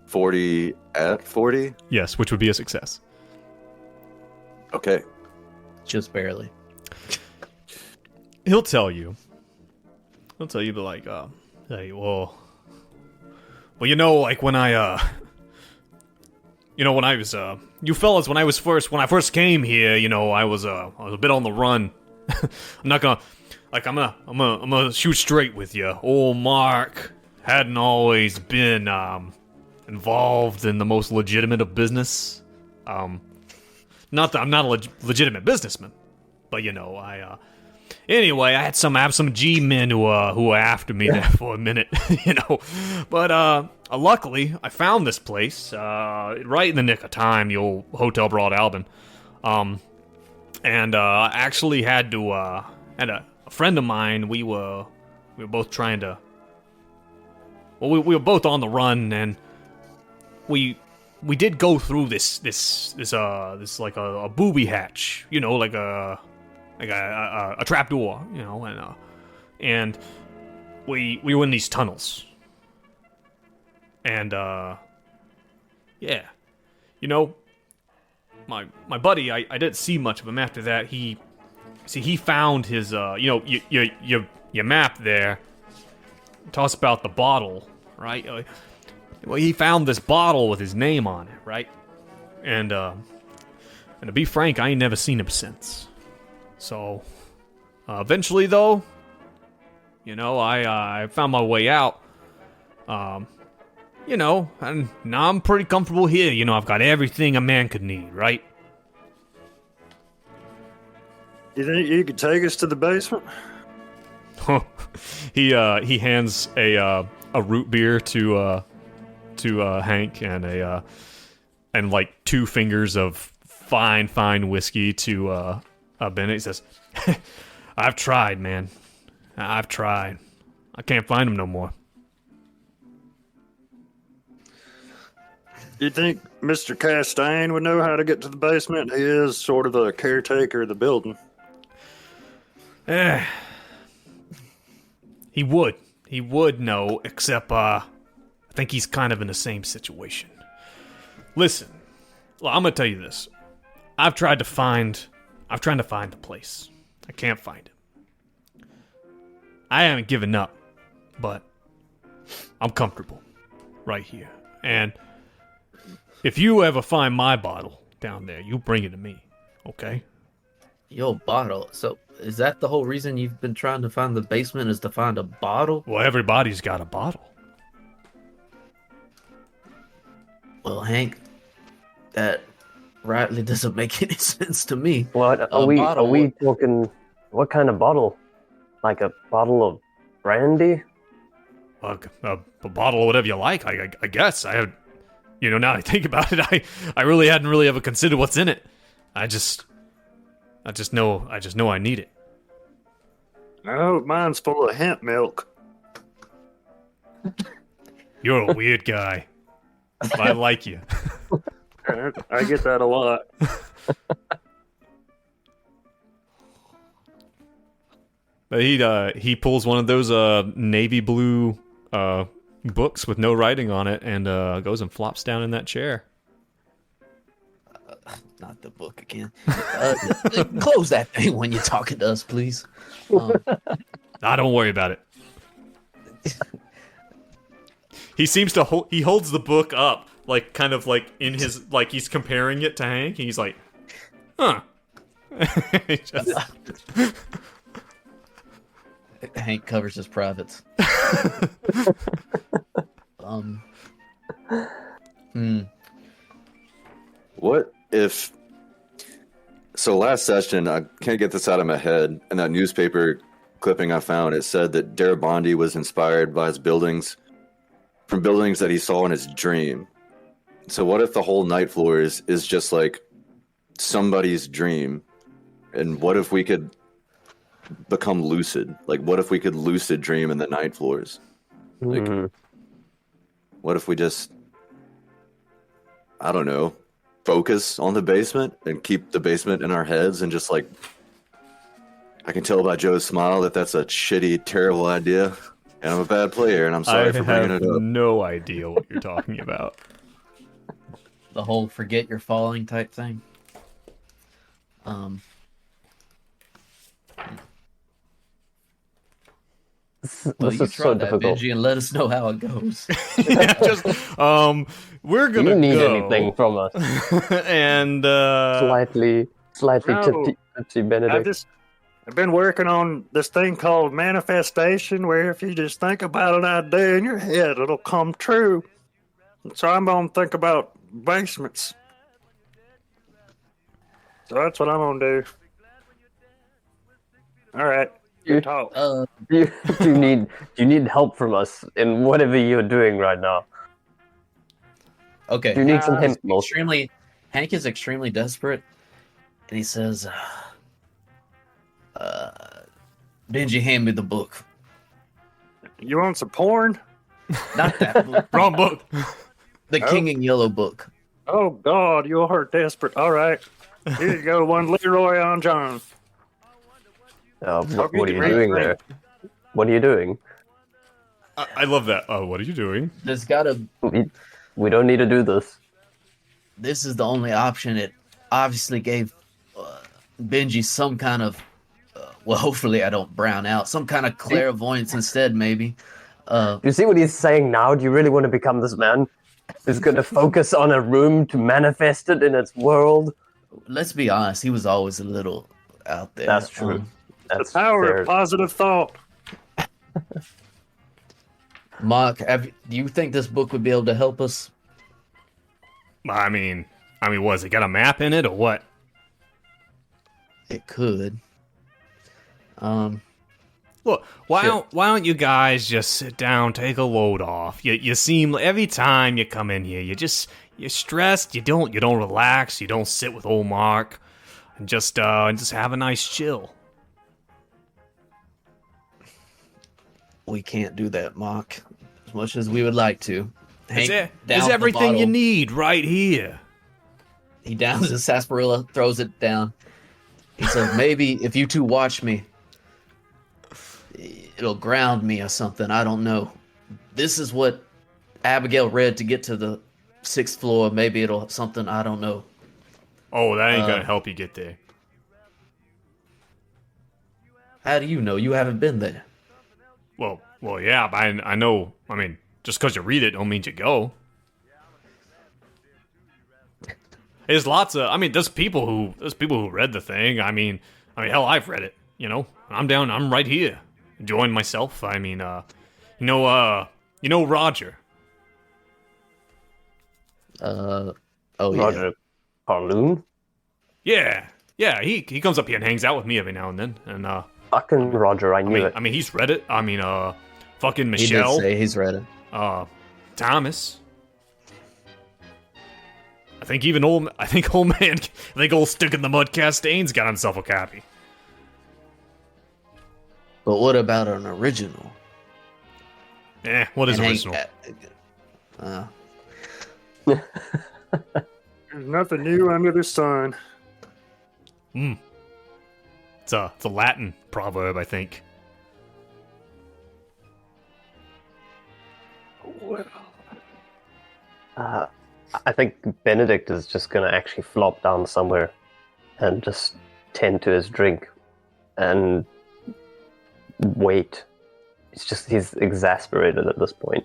40 at 40. yes, which would be a success. Okay. Just barely. He'll tell you, but like, hey, well, you know, like when I was, you fellas, when I first came here, you know, I was a bit on the run. I'm not gonna, like, I'm gonna shoot straight with you. Old Mark hadn't always been, involved in the most legitimate of business. Not that I'm not a legitimate businessman, but you know, anyway, I had some G-men who were after me there for a minute, you know. But luckily, I found this place right in the nick of time, the old Hotel Broad Albin. And I actually had to had a friend of mine. We were both trying to. Well, we were both on the run, and we did go through this like a booby hatch, you know, like a trap door, you know, and we were in these tunnels, and yeah, you know, my buddy, I didn't see much of him after that. He found his you know, your map there. Talks about the bottle, right? Well, he found this bottle with his name on it, right? And to be frank, I ain't never seen him since. So, eventually, though, you know, I found my way out. You know, and now I'm pretty comfortable here. You know, I've got everything a man could need, right? You think you could take us to the basement? He hands a root beer to Hank and like 2 fingers of fine whiskey to Benedict. He says, "I've tried, man. I've tried. I can't find him no more." You think Mr. Castaigne would know how to get to the basement? He is sort of the caretaker of the building. He would know, except I think he's kind of in the same situation. Listen, well, I'm gonna tell you this. I'm trying to find the place. I can't find it. I haven't given up, but I'm comfortable right here. And if you ever find my bottle down there, you bring it to me, okay? Yo, bottle. So is that the whole reason you've been trying to find the basement, is to find a bottle? Well, everybody's got a bottle. Well, Hank, that rightly doesn't make any sense to me. What A are we bottle. talking? What kind of bottle? Like a bottle of brandy? A bottle of whatever you like, I guess. I have, you know, now I think about it, I really hadn't really ever considered what's in it. I just know I need it. I hope mine's full of hemp milk. You're a weird guy. I like you. I get that a lot. But he pulls one of those navy blue books with no writing on it and goes and flops down in that chair. Not the book again. Close that thing when you're talking to us, please. Don't worry about it. He seems to he holds the book up, like kind of like in his, like he's comparing it to Hank. And he's like, huh. Hank covers his privates. What if? So last session, I can't get this out of my head. In that newspaper clipping I found, it said that Darabandi was inspired by his buildings, from buildings that he saw in his dream. So what if the whole night floors is just like somebody's dream? And what if we could become lucid? Like, what if we could lucid dream in the night floors? Like, Mhm. what if we just, I don't know, focus on the basement and keep the basement in our heads and just like, I can tell by Joe's smile that that's a shitty, terrible idea. And I'm a bad player, and I'm sorry for bringing have it up. no idea what you're talking about. The whole forget you're falling type thing. Well, This you is try so that, difficult. Benji, and let us know how it goes. Yeah, just we're Do gonna you need go. anything from us? And Slightly No. tipsy, Benedict. I've been working on this thing called manifestation, where if you just think about an idea in your head, it'll come true. So I'm gonna think about basements. So that's what I'm gonna do. All right, good talk. Do you need help from us in whatever you're doing right now? Okay. Do you need some hint? Mo? Hank is extremely desperate, and he says, Benji, hand me the book. You want some porn? Not that book. wrong book. The King in Yellow book. Oh God, you are desperate. All right, here you go, one Leroy on John. What are you Great doing friend. there? What are you doing? I love that. What are you doing? There's gotta. We don't need to do this. This is the only option. It obviously gave Benji some kind of. Well, hopefully I don't brown out. Some kind of clairvoyance instead, maybe. Do you see what he's saying now? Do you really want to become this man? Who's going to focus on a room to manifest it in its world? Let's be honest. He was always a little out there. That's true. That's The power fair. of positive thought. Mark, do you think this book would be able to help us? I mean, was it got a map in it or what? It could. Look, why don't you guys just sit down, take a load off? You seem every time you come in here, you're stressed. You don't relax. You don't sit with old Mark, and just have a nice chill. We can't do that, Mark. As much as we would like to. Hank There's downs the everything you bottle. need right here. He downs his sarsaparilla, throws it down. He says, maybe if you two watch me, it'll ground me or something. I don't know. This is what Abigail read to get to the 6th floor. Maybe it'll something. I don't know. Oh, that ain't gonna help you get there. How do you know? You haven't been there. Well, yeah, but I know. I mean, just because you read it don't mean you go. There's lots of. I mean, there's people who read the thing. I mean, hell, I've read it. You know, I'm down. I'm right here, enjoying myself. I mean, you know Roger. Oh yeah. Roger Parloon? Yeah. He comes up here and hangs out with me every now and then. And Fucking Roger, I knew it. I mean, he's read it. I mean, fucking He did Michelle, say he's read it. Thomas. I think old man, I think old stick in the mud Castain's got himself a copy. But what about an original? What is And original? There's nothing new under the sun. It's a Latin proverb, I think. I think Benedict is just going to actually flop down somewhere and just tend to his drink and wait. He's exasperated at this point.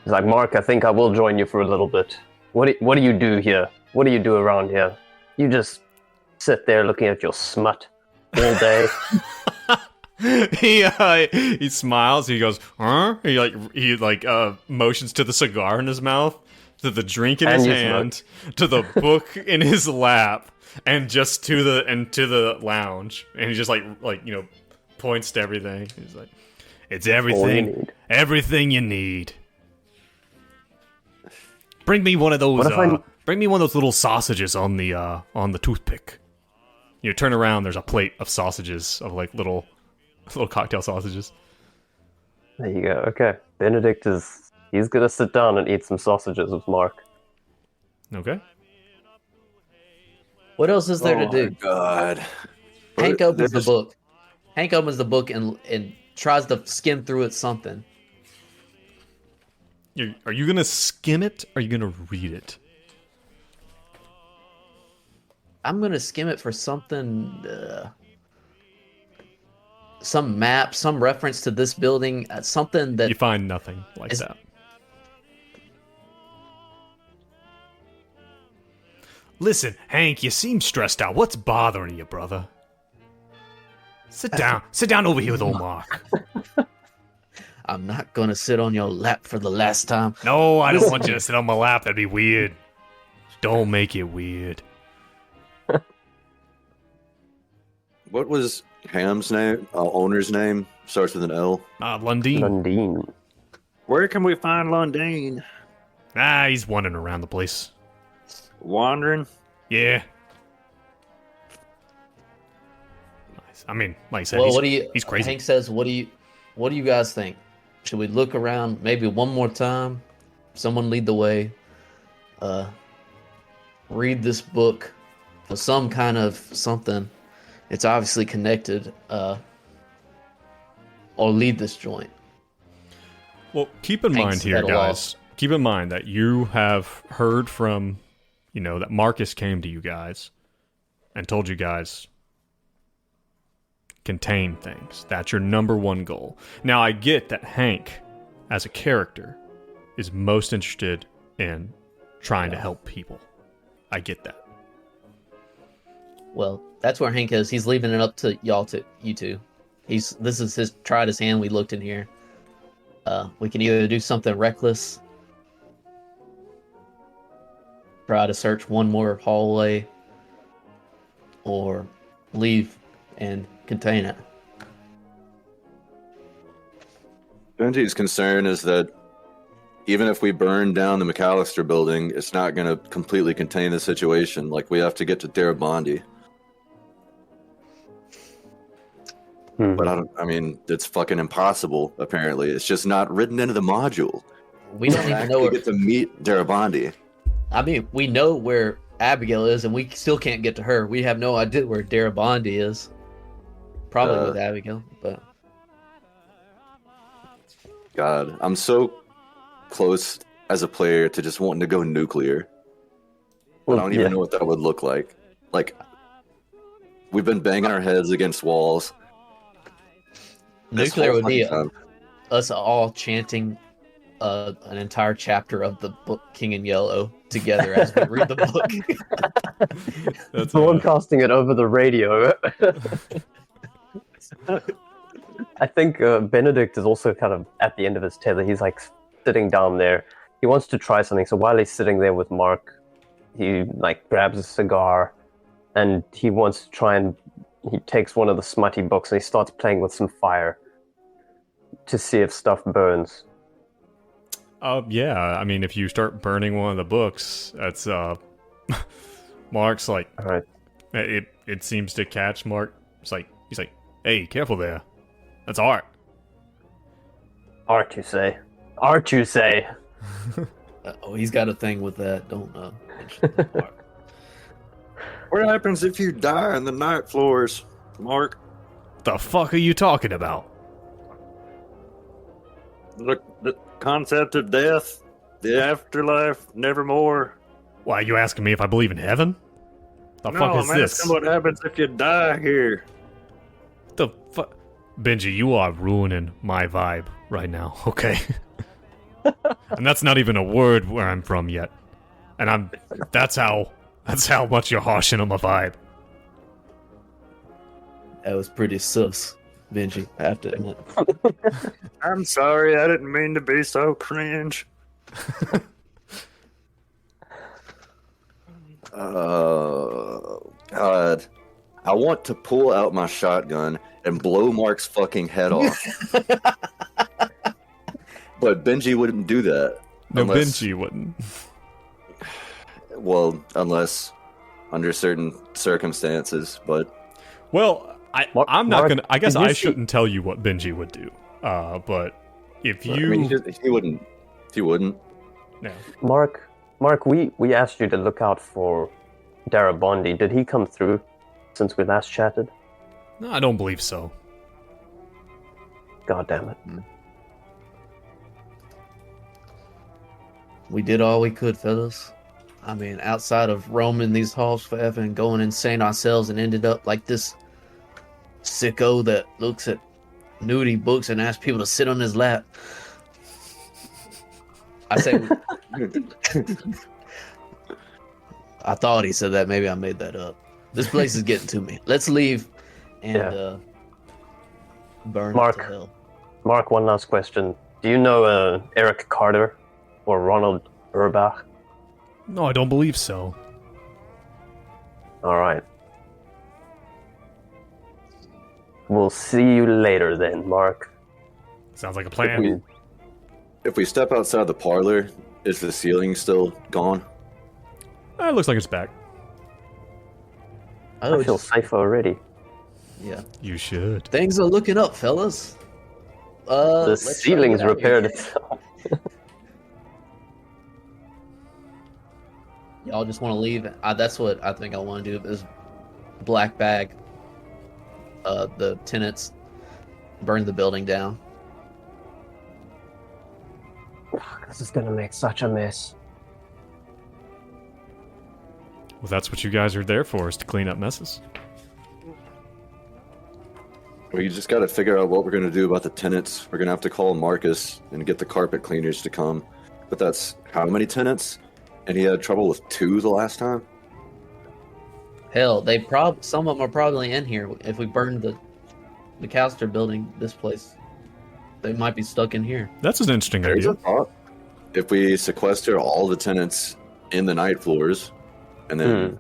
He's like, Mark, I think I will join you for a little bit. What do you do here? What do you do around here? You just sit there looking at your smut all day. He smiles. He goes, huh? He motions to the cigar in his mouth, to the drink in his And you hand, to the book in his lap, and just to the lounge. And he just points to everything. He's like, it's all you everything, need. everything you need. Bring me one of those. What if I- Bring me one of those little sausages on the toothpick. You turn around. There's a plate of sausages of like little cocktail sausages. There you go. Okay. Benedict he's gonna sit down and eat some sausages with Mark. Okay. What else is there to do? God. Hank opens the There's- book. Hank opens the book and tries to skim through it something. Are you gonna skim it? Or are you gonna read it? I'm gonna skim it for something, some map, some reference to this building, something that You find nothing like Is- that. Listen, Hank, you seem stressed out. What's bothering you, brother? Sit down. Sit down over here with old Mark. I'm not gonna sit on your lap for the last time. No, I don't want you to sit on my lap. That'd be weird. Don't make it weird. What was Ham's name? Owner's name? Starts with an L. Lundeen. Lundeen. Where can we find Lundeen? He's wandering around the place. Wandering? Yeah. Nice. I mean, like I said, Well, what do you? he's crazy. Hank says, "What do you guys think? Should we look around maybe one more time? Someone lead the way. Read this book for some kind of something. It's obviously connected. Or lead this joint." Well, keep in Hank's mind here, at a guys. loss. Keep in mind that you have heard from, that Marcus came to you guys and told you guys contain things. That's your number one goal. Now, I get that Hank, as a character, is most interested in trying to help people. I get that. Well, that's where Hank is. He's leaving it up to you two. This is his tried his hand. We looked in here. We can either do something reckless, try to search one more hallway, or leave and contain it. Benji's concern is that even if we burn down the McAllister building, it's not going to completely contain the situation. Like, we have to get to Darabandi. But I mean, it's fucking impossible, apparently. It's just not written into the module. We don't even know We where. get to meet Darabandi. I mean, we know where Abigail is, and we still can't get to her. We have no idea where Darabandi is. Probably with Abigail, but God, I'm so close as a player to just wanting to go nuclear. I don't even know what that would look like. Like, we've been banging our heads against walls. this nuclear whole would be fucking time. us all chanting an entire chapter of the book King in Yellow together as we read the book. That's Broadcasting it over the radio. I think Benedict is also kind of at the end of his tether. He's like sitting down there. He wants to try something. So while he's sitting there with Mark, he like grabs a cigar and he wants to try and he takes one of the smutty books and he starts playing with some fire to see if stuff burns. Yeah, I mean, if you start burning one of the books, that's Mark's like, All right. it seems to catch Mark. He's like, hey, careful there. That's art. Art, you say? Art, you say? Oh, he's got a thing with that. Don't mention that part. What happens if you die on the night floors, Mark? The fuck are you talking about? Look, the concept of death, the afterlife, nevermore. Why, are you asking me if I believe in heaven? The No, fuck is I'm this? asking what happens if you die here. The fuck? Benji, you are ruining my vibe right now, okay? And that's not even a word where I'm from yet. And that's how much you're harshing on my vibe. That was pretty sus, Benji, I have to admit. I'm sorry, I didn't mean to be so cringe. God. I want to pull out my shotgun and blow Mark's fucking head off. But Benji wouldn't do that. No, unless- Benji wouldn't. Well, unless under certain circumstances, but Well, I'm not Mark, gonna. I guess did you I see- shouldn't tell you what Benji would do. But if you, I mean, he wouldn't. He wouldn't. no. Mark, we asked you to look out for Darabondi. Did he come through since we last chatted? No, I don't believe so. God damn it. We did all we could, fellas. I mean, outside of roaming these halls forever and going insane ourselves and ended up like this sicko that looks at nudie books and asks people to sit on his lap. I say, I thought he said that. Maybe I made that up. This place is getting to me. Let's leave and Yeah. burn Mark. it to hell. Mark, one last question. Do you know Eric Carter or Ronald Urbach? No, I don't believe so. All right. We'll see you later then, Mark. Sounds like a If plan. we, if we step outside the parlor, is the ceiling still gone? It looks like it's back. Oh, I feel safer already. yeah. You should. Things are looking up, fellas. The let's try to ceiling's get out of here. repaired itself. Y'all just want to leave? That's what I think I want to do. Is black bag the tenants, burn the building down. This is gonna make such a mess. Well, that's what you guys are there for, is to clean up messes. We just got to figure out what we're going to do about the tenants. We're going to have to call Marcus and get the carpet cleaners to come. But that's how many tenants? And he had trouble with 2 the last time? Hell, some of them are probably in here. If we burn the McAllister building, this place, they might be stuck in here. That's an interesting There's a idea. thought. If we sequester all the tenants in the night floors, and then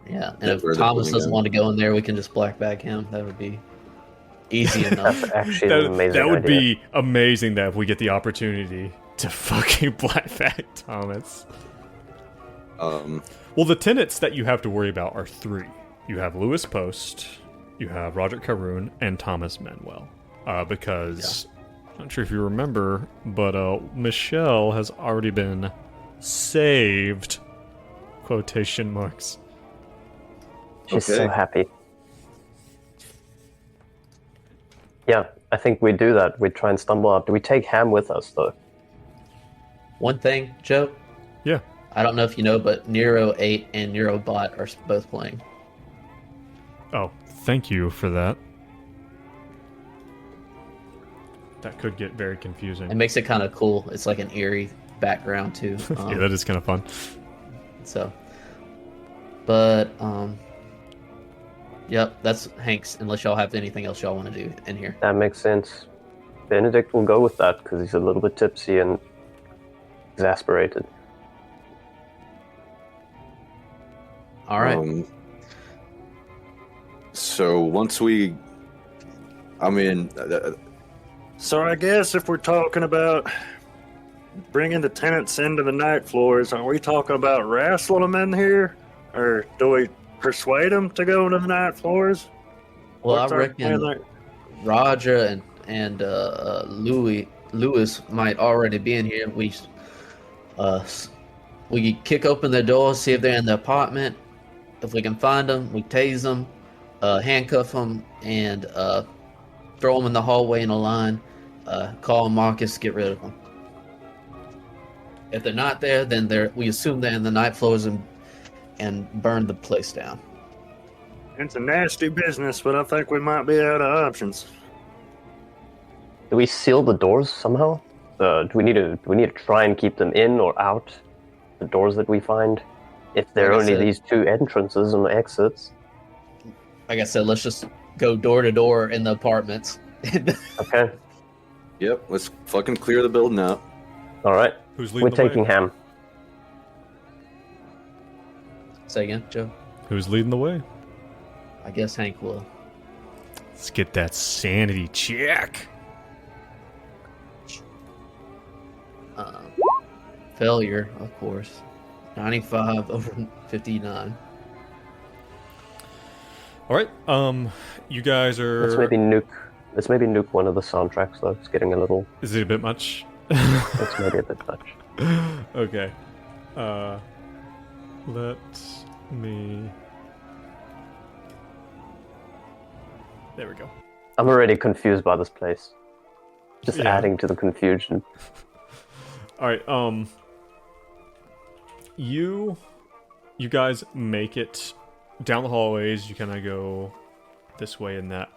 Yeah, and Yeah, if where they're Thomas putting doesn't them. want to go in there, we can just black bag him. That would be easy enough. That's actually an amazing That would idea. be amazing that if we get the opportunity to fucking black bag Thomas. Well, the tenants that you have to worry about are 3. You have Lewis Post, you have Roger Caroon, and Thomas Manuel. Because, I'm not sure if you remember, but Michelle has already been saved. Quotation marks. She's Okay. so happy. Yeah, I think we do that. We try and stumble out. Do we take Ham with us, though? One thing, Joe, Yeah. I don't know if you know, but Nero 8 and Nero Bot are both playing. Oh, thank you for that. That could get very confusing. It makes it kind of cool. It's like an eerie background too. Yeah, that is kind of fun. So, but yep, that's Hank's. Unless y'all have anything else y'all want to do in here. That makes sense. Benedict will go with that because he's a little bit tipsy and exasperated. All right. So once we, I mean, So I guess if we're talking about bringing the tenants into the night floors, are we talking about wrestling them in here? Or do we persuade them to go into the night floors? Well, What's I our reckon plan there? Roger and Lewis might already be in here. We kick open their doors, see if they're in the apartment. If we can find them, we tase them, handcuff them, and throw them in the hallway in a line. Call Marcus, get rid of them. If they're not there, then we assume they're in the night floors and burn the place down. It's a nasty business, but I think we might be out of options. Do we seal the doors somehow? Do we need to try and keep them in or out? The doors that we find, if there are Like I only said- these 2 entrances and exits. Like I said, let's just go door to door in the apartments. Okay. yep, let's fucking clear the building out. All right. Who's We're leading the taking way? Ham. Say again, Joe. Who's leading the way? I guess Hank will. Let's get that sanity check. Failure, of course. 95 over 59. All right. You guys are. Let's maybe nuke one of the soundtracks though. It's getting a little. Is it a bit much? It's maybe a bit much. Okay. Let me. There we go. I'm already confused by this place. Just Yeah. adding to the confusion. All right. You guys make it down the hallways. You kind of go this way and that.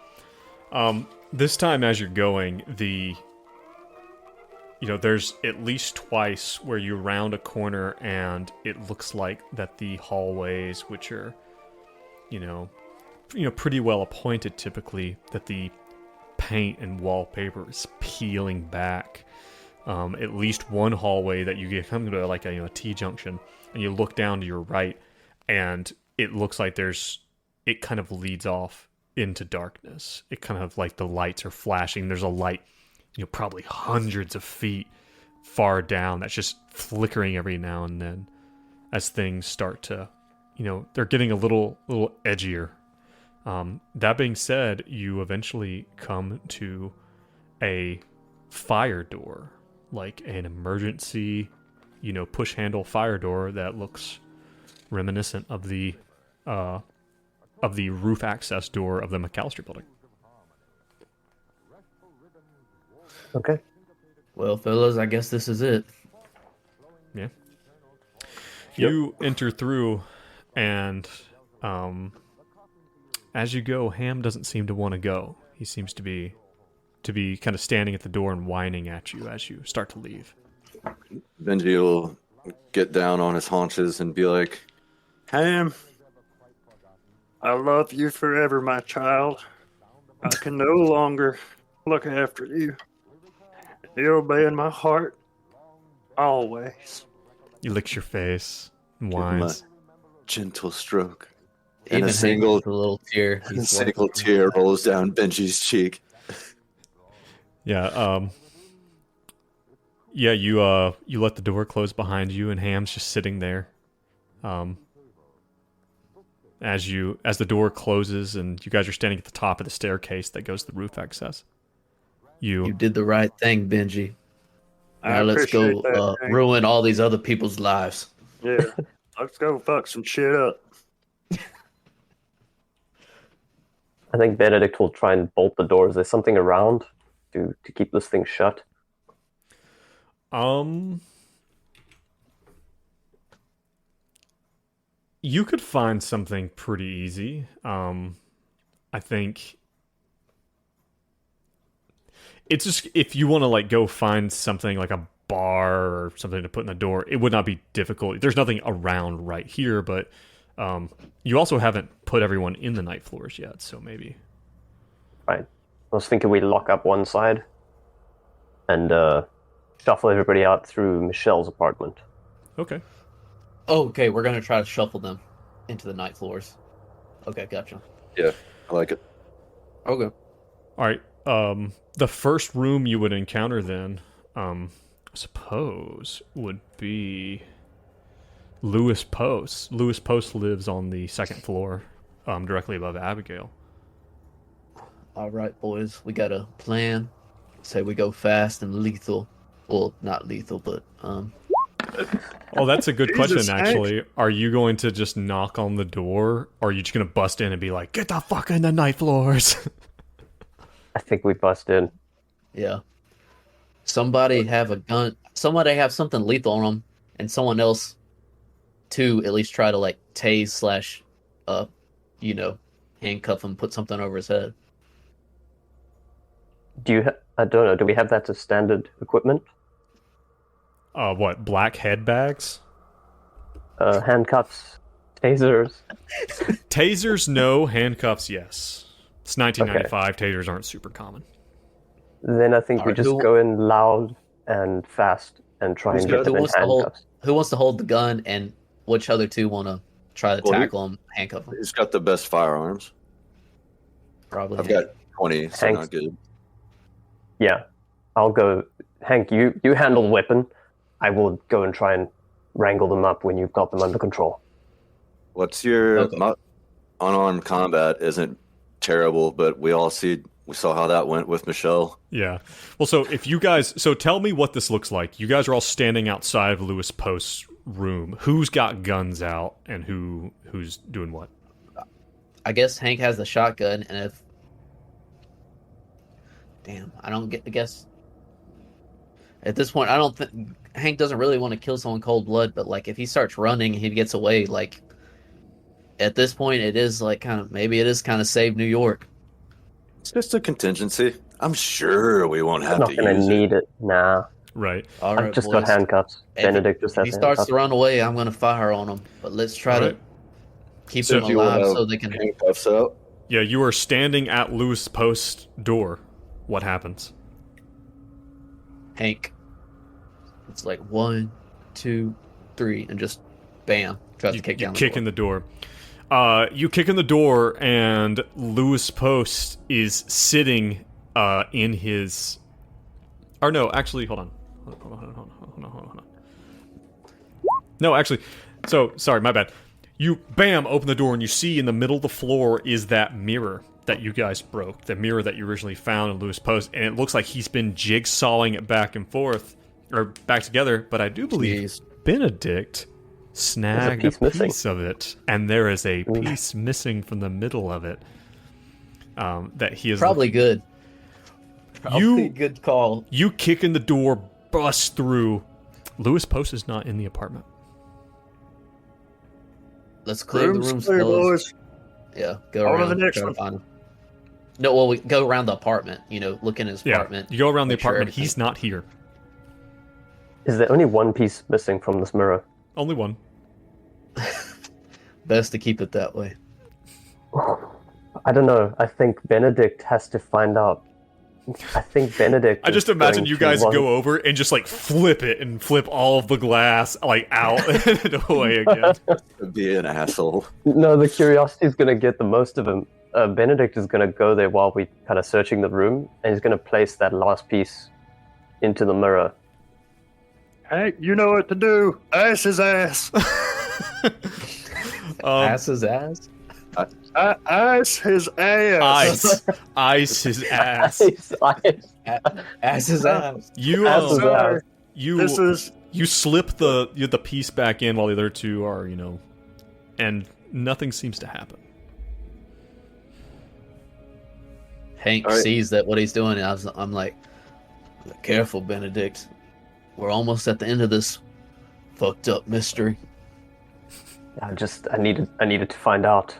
This time, as you're going, there's at least twice where you round a corner and it looks like that the hallways, which are, pretty well appointed typically, that the paint and wallpaper is peeling back. At least one hallway that you come to like a T-junction, and you look down to your right, and it looks like it kind of leads off into darkness. It kind of like the lights are flashing. There's a light, probably hundreds of feet far down that's just flickering every now and then as things start to, they're getting a little edgier. That being said, you eventually come to a fire door, like an emergency, push handle fire door that looks reminiscent of the roof access door of the McAllister building. Okay. Well, fellas, I guess this is it. Yeah. You enter through, and as you go, Ham doesn't seem to want to go. He seems to be kind of standing at the door and whining at you as you start to leave. Benji will get down on his haunches and be like, Ham, I love you forever, my child. I can no longer look after you. You'll be in my heart always. He licks your face and give him a whines. gentle stroke. Even And a single, with a little tear. a single tear rolls down Benji's cheek. Yeah, you let the door close behind you, and Ham's just sitting there. As the door closes and you guys are standing at the top of the staircase that goes to the roof access. You did the right thing, Benji. I Now let's go appreciate that, Hank. ruin all these other people's lives. Yeah, let's go fuck some shit up. I think Benedict will try and bolt the door. Is there something around to keep this thing shut? You could find something pretty easy. I think it's just if you want to like go find something like a bar or something to put in the door, it would not be difficult. There's nothing around right here, but you also haven't put everyone in the night floors yet, so maybe. Right. I was thinking we lock up one side and shuffle everybody out through Michelle's apartment. Okay. Oh, okay, we're gonna try to shuffle them into the night floors. Okay, gotcha. Yeah, I like it. Okay. All right. The first room you would encounter then, I suppose, would be Lewis Post. Lewis Post lives on the second floor, directly above Abigail. All right, boys, we got a plan. Say we go fast and lethal. Well, not lethal, but Oh, that's a good Jesus, question, actually. Are you going to just knock on the door, or are you just going to bust in and be like, get the fuck in the night floors? I think we bust in. yeah. Somebody have a gun. Somebody have something lethal on them, and someone else to at least try to like tase slash, handcuff him, put something over his head. I don't know. Do we have that as standard equipment? What, black head bags? Handcuffs, tasers. Tasers, no. Handcuffs, yes. It's 1995. Tasers aren't super common. Then I think we Alright, just go in loud and fast and try and get them in handcuffs. Who wants to hold the gun, and which other two want to try to tackle him, handcuff him? Who's got the best firearms? Probably. I've Hank. got 20, so Hank's- not good. Yeah, I'll go. Hank, you handle weapon. I will go and try and wrangle them up when you've got them under control. What's your Okay. unarmed combat? Isn't terrible, but we saw how that went with Michelle. Yeah. Well, so tell me what this looks like. You guys are all standing outside of Lewis Post's room. Who's got guns out and who's doing what? I guess Hank has the shotgun, and if I guess at this point I don't think Hank doesn't really want to kill someone cold blood, but like if he starts running and he gets away, like at this point it is like maybe it is kind of save New York. It's just a contingency. I'm sure we won't have I'm not to going to use need it. Nah. Right. All right, I've just boys. got handcuffs. If Benedict just If has he starts handcuffs. to run away, I'm gonna fire on him. But let's try All to right. keep So him if you alive have so they can. handcuffs out. Yeah, you are standing at Lewis Post's door. What happens? Hank. It's like 1, 2, 3, and just bam, tries to kick down the kick door. in the door. You kick in the door, and Lewis Post is sitting in his. Or no, actually, hold on. Hold on. No, actually, so sorry, my bad. You bam open the door, and you see in the middle of the floor is that mirror that you guys broke, the mirror that you originally found in Lewis Post, and it looks like he's been jigsawing it back and forth or back together. But I do believe Jeez. Benedict snagged piece a piece missing. of it, and there is a piece missing from the middle of it. That he is Probably good. Probably You- good call. You kick in the door, bust through. Lewis Post is not in the apartment. Let's clear the rooms, clear, fellas. boys. Yeah, go On to around. the next try to one. find him. No, well, we go around the apartment. Look in his Yeah, apartment. you go around the make sure apartment. everything- He's not here. Is there only one piece missing from this mirror? Only one. Best to keep it that way. I don't know. I think Benedict has to find out. I think Benedict. I just is imagine going you to guys want- go over and just like flip it and flip all of the glass like out and away again. Be an asshole. No, the curiosity is going to get the most of him. Benedict is going to go there while we kind of searching the room, and he's going to place that last piece into the mirror. Hank, you know what to do. Ass his ass. Ass his ass. Ice his ass. Ice his ass. Ass his ass. You Ass his Sorry. ass. This is you slip the piece back in while the other two are and nothing seems to happen. Hank All right. sees that what he's doing, and I'm like, careful, Benedict. We're almost at the end of this fucked up mystery. I needed to find out.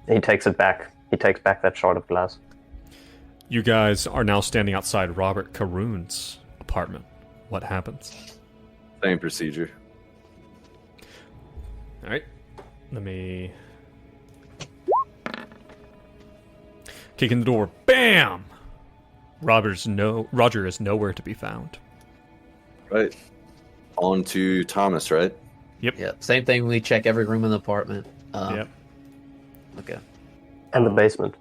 He takes it back. He takes back that shard of glass. You guys are now standing outside Robert Caroon's apartment. What happens? Same procedure. All right, let me kick in the door. Bam! Roger is nowhere to be found. Right. On to Thomas, right? Yeah, same thing. We check every room in the apartment. Yep. Okay. And the basement.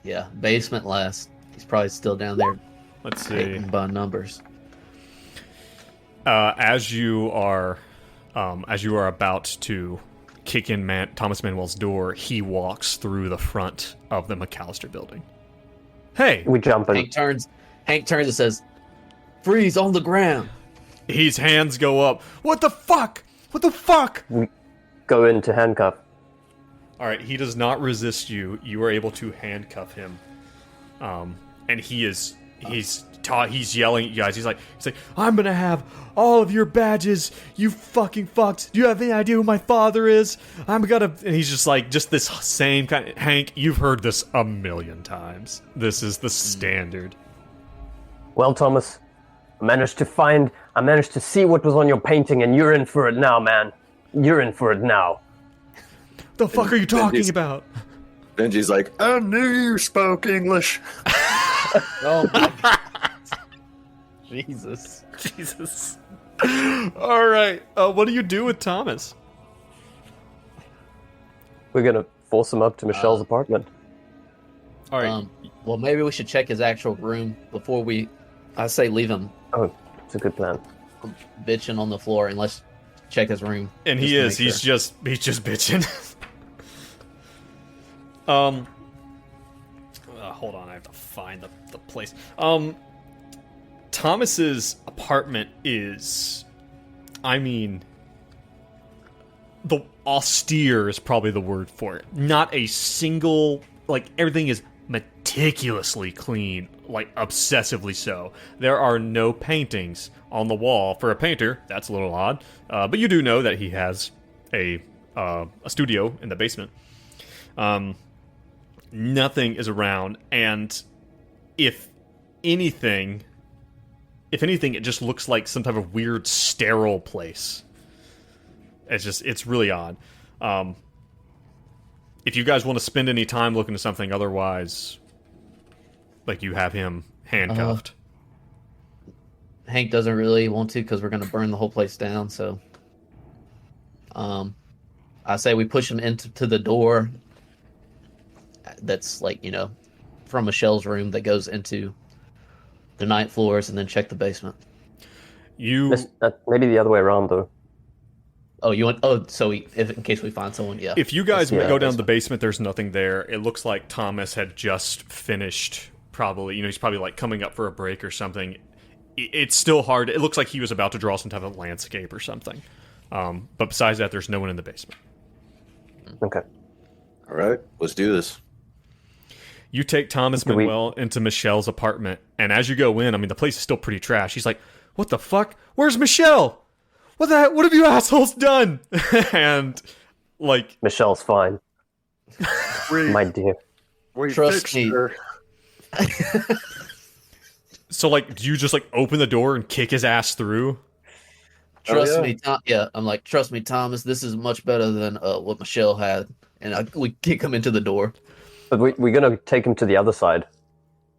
Yeah, basement last. He's probably still down there Let's see. hating by numbers. As you are about to kick in Thomas Manuel's door, he walks through the front of the McAllister building. Hey, We jump in. Hank turns and says, "Freeze on the ground." his hands go up. What the fuck? What the fuck? We go into handcuff. All right, he does not resist you. You are able to handcuff him, and he's yelling at you guys. He's like, I'm gonna have all of your badges. You fucking fucks. Do you have any idea who my father is? I'm gonna. And he's just this same kind. Hank, you've heard this a million times. This is the standard. Well, Thomas, I managed to see what was on your painting, and you're in for it now, man. You're in for it now. The fuck are you talking Benji's- about? Benji's like, I knew you spoke English. Oh my God. Jesus. Jesus. All right. What do you do with Thomas? We're gonna force him up to Michelle's apartment. All right. Well, maybe we should check his actual room before I say leave him. Oh, It's a good plan. bitching on the floor, and let's check his room. And just to make he's sure. just bitching. Hold on, I have to find the place. Thomas's apartment is, I mean, the austere is probably the word for it. Not a single, like, everything is meticulously clean, like, obsessively so. There are no paintings on the wall. For a painter, that's a little odd. But you do know that he has a studio in the basement. Nothing is around, and if anything, it just looks like some type of weird sterile place. It's really odd. If you guys want to spend any time looking at something, otherwise, like, you have him handcuffed. Hank doesn't really want to because we're going to burn the whole place down. So, I say we push him into the door. That's like, from Michelle's room that goes into the ninth floors, and then check the basement. Maybe the other way around, though. Oh, you want? Oh, so if in case we find someone, yeah. If you guys go down to the basement, there's nothing there. It looks like Thomas had just finished. Probably, he's probably like coming up for a break or something. It's still hard. It looks like he was about to draw some type of landscape or something. But besides that, there's no one in the basement. Okay. All right, let's do this. You take Thomas Manuel into Michelle's apartment, and as you go in, I mean, the place is still pretty trash. He's like, "What the fuck? Where's Michelle? What have you assholes done?" And, like... Michelle's fine. My dear. We Trust fixed me. her. So, like, do you just, like, open the door and kick his ass through? Trust me, I'm like, trust me, Thomas. This is much better than what Michelle had, and we kick him into the door. But we're going to take him to the other side.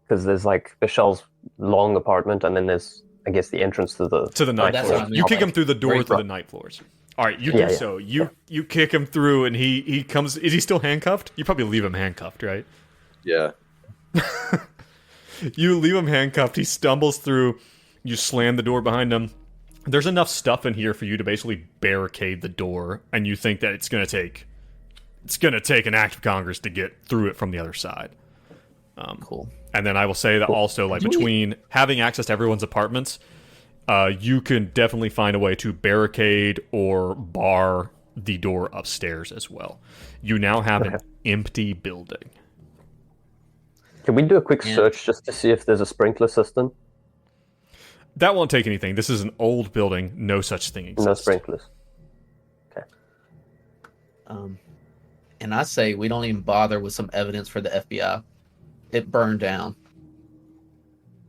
Because there's, like, Michelle's long apartment, and then there's, I guess, the entrance to the night that's floor. what I mean. You kick him through the door Very to the night floors. All right, you do so. You kick him through, and he comes... Is he still handcuffed? You probably leave him handcuffed, right? Yeah. You leave him handcuffed. He stumbles through. You slam the door behind him. There's enough stuff in here for you to basically barricade the door, and you think that it's going to take an act of Congress to get through it from the other side. Cool. And then I will say that also, like, between having access to everyone's apartments, you can definitely find a way to barricade or bar the door upstairs as well. You now have an empty building. Can we do a quick search just to see if there's a sprinkler system? That won't take anything. This is an old building. No such thing exists. No sprinklers. Okay. And I say we don't even bother with some evidence for the FBI. It burned down.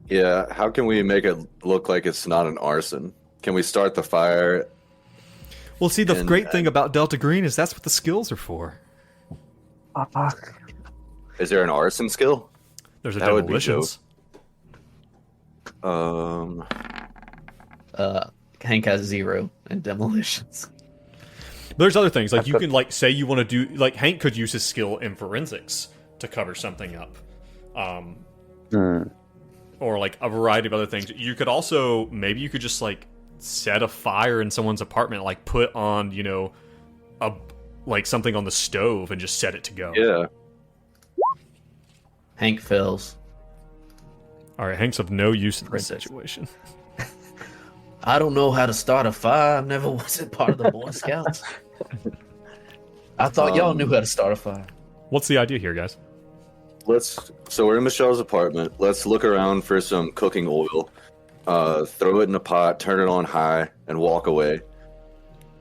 Yeah, how can we make it look like it's not an arson? Can we start the fire? Well, see, the great thing about Delta Green is that's what the skills are for. Is there an arson skill? There's a That would be demolitions. Hank has 0 in demolitions. There's other things, like you can, like, say you want to do, like, Hank could use his skill in forensics to cover something up. Or, like, a variety of other things. You could also, maybe you could just, like, set a fire in someone's apartment, like, put on, something on the stove and just set it to go. Yeah. Hank fails. Alright, Hank's of no use in this Forensics. situation. I don't know how to start a fire. I never was a part of the Boy Scouts. I thought y'all knew how to start a fire. What's the idea here, guys? So we're in Michelle's apartment. Let's look around for some cooking oil. Throw it in a pot, turn it on high, and walk away.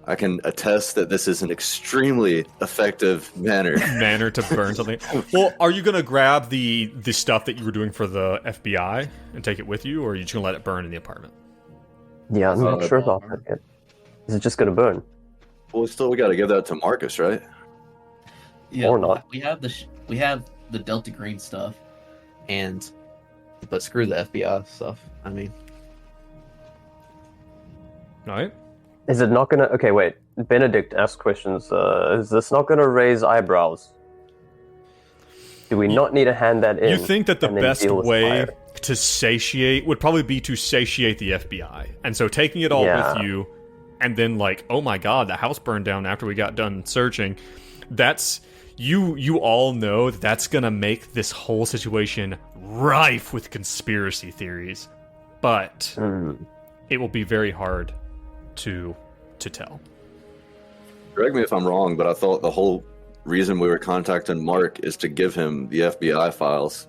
I can attest that this is an extremely effective manner to burn something. Well, are you going to grab the stuff that you were doing for the FBI and take it with you, or are you just going to let it burn in the apartment? Yeah, I'm not sure about that yet. Is it just going to burn? Well, we got to give that to Marcus, right? Yeah, Or not. We have the Delta Green stuff, but screw the FBI stuff. I mean, Alright. Is it not going to... Okay, wait. Benedict asked questions. Is this not going to raise eyebrows? Do we not need to hand that in? You think that the and then best deal with way fire? to satiate would probably be to satiate the FBI. And so taking it all Yeah. with you, and then like, oh my god, the house burned down after we got done searching. That's you all know that that's gonna make this whole situation rife with conspiracy theories. But it will be very hard to tell. Correct me if I'm wrong, but I thought the whole reason we were contacting Mark is to give him the FBI files.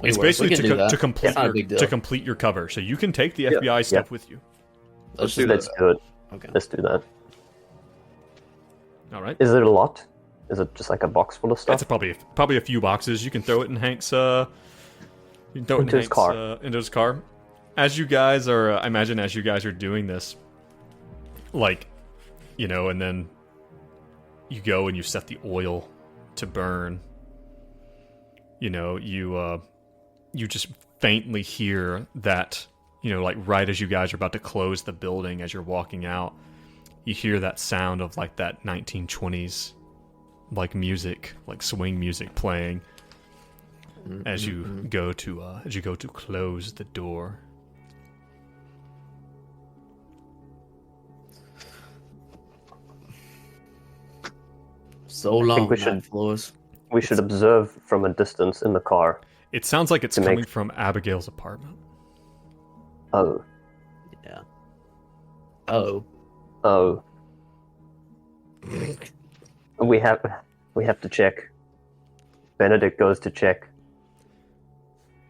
It's We basically can do that. to complete It's not a big deal. to complete your cover, so you can take the FBI stuff with you. Let's do do Let's do it. Okay. Let's do that. All right. Is it a lot? Is it just like a box full of stuff? That's probably a few boxes. You can throw it in Hank's. You can throw it Into in his Hank's, car. into his car. As you guys are, I imagine, as you guys are doing this, like, and then you go and you set the oil to burn. You just faintly hear that, like right as you guys are about to close the building, as you're walking out, you hear that sound of like that 1920s like music, like swing music playing as you go to close the door. So long, we Matt should- Flores. We should observe from a distance in the car. It sounds like it's To make- coming from Abigail's apartment. Oh. Yeah. Oh. Oh. We have to check. Benedict goes to check.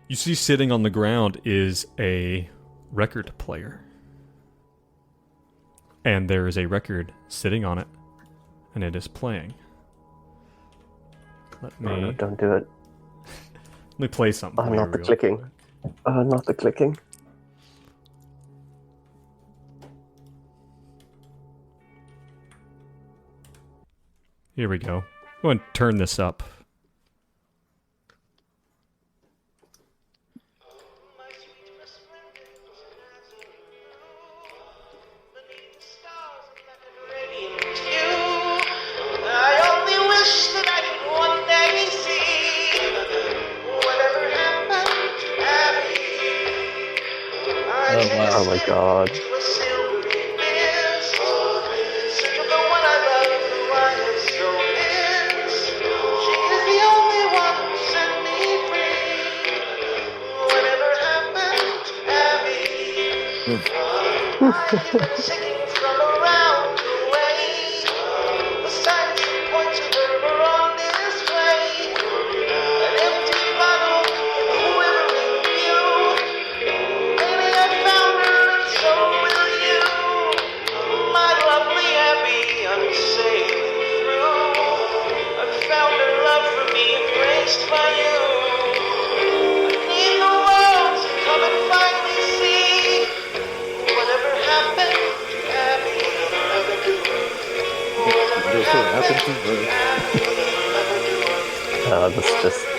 You see sitting on the ground is a record player. And there is a record sitting on it, and it is playing. Let me, Oh, no, don't do it. let me play something. Oh, for you not the real clicking. quick. Oh, not the clicking. Here we go. Go and turn this up. Oh, wow. Oh my god.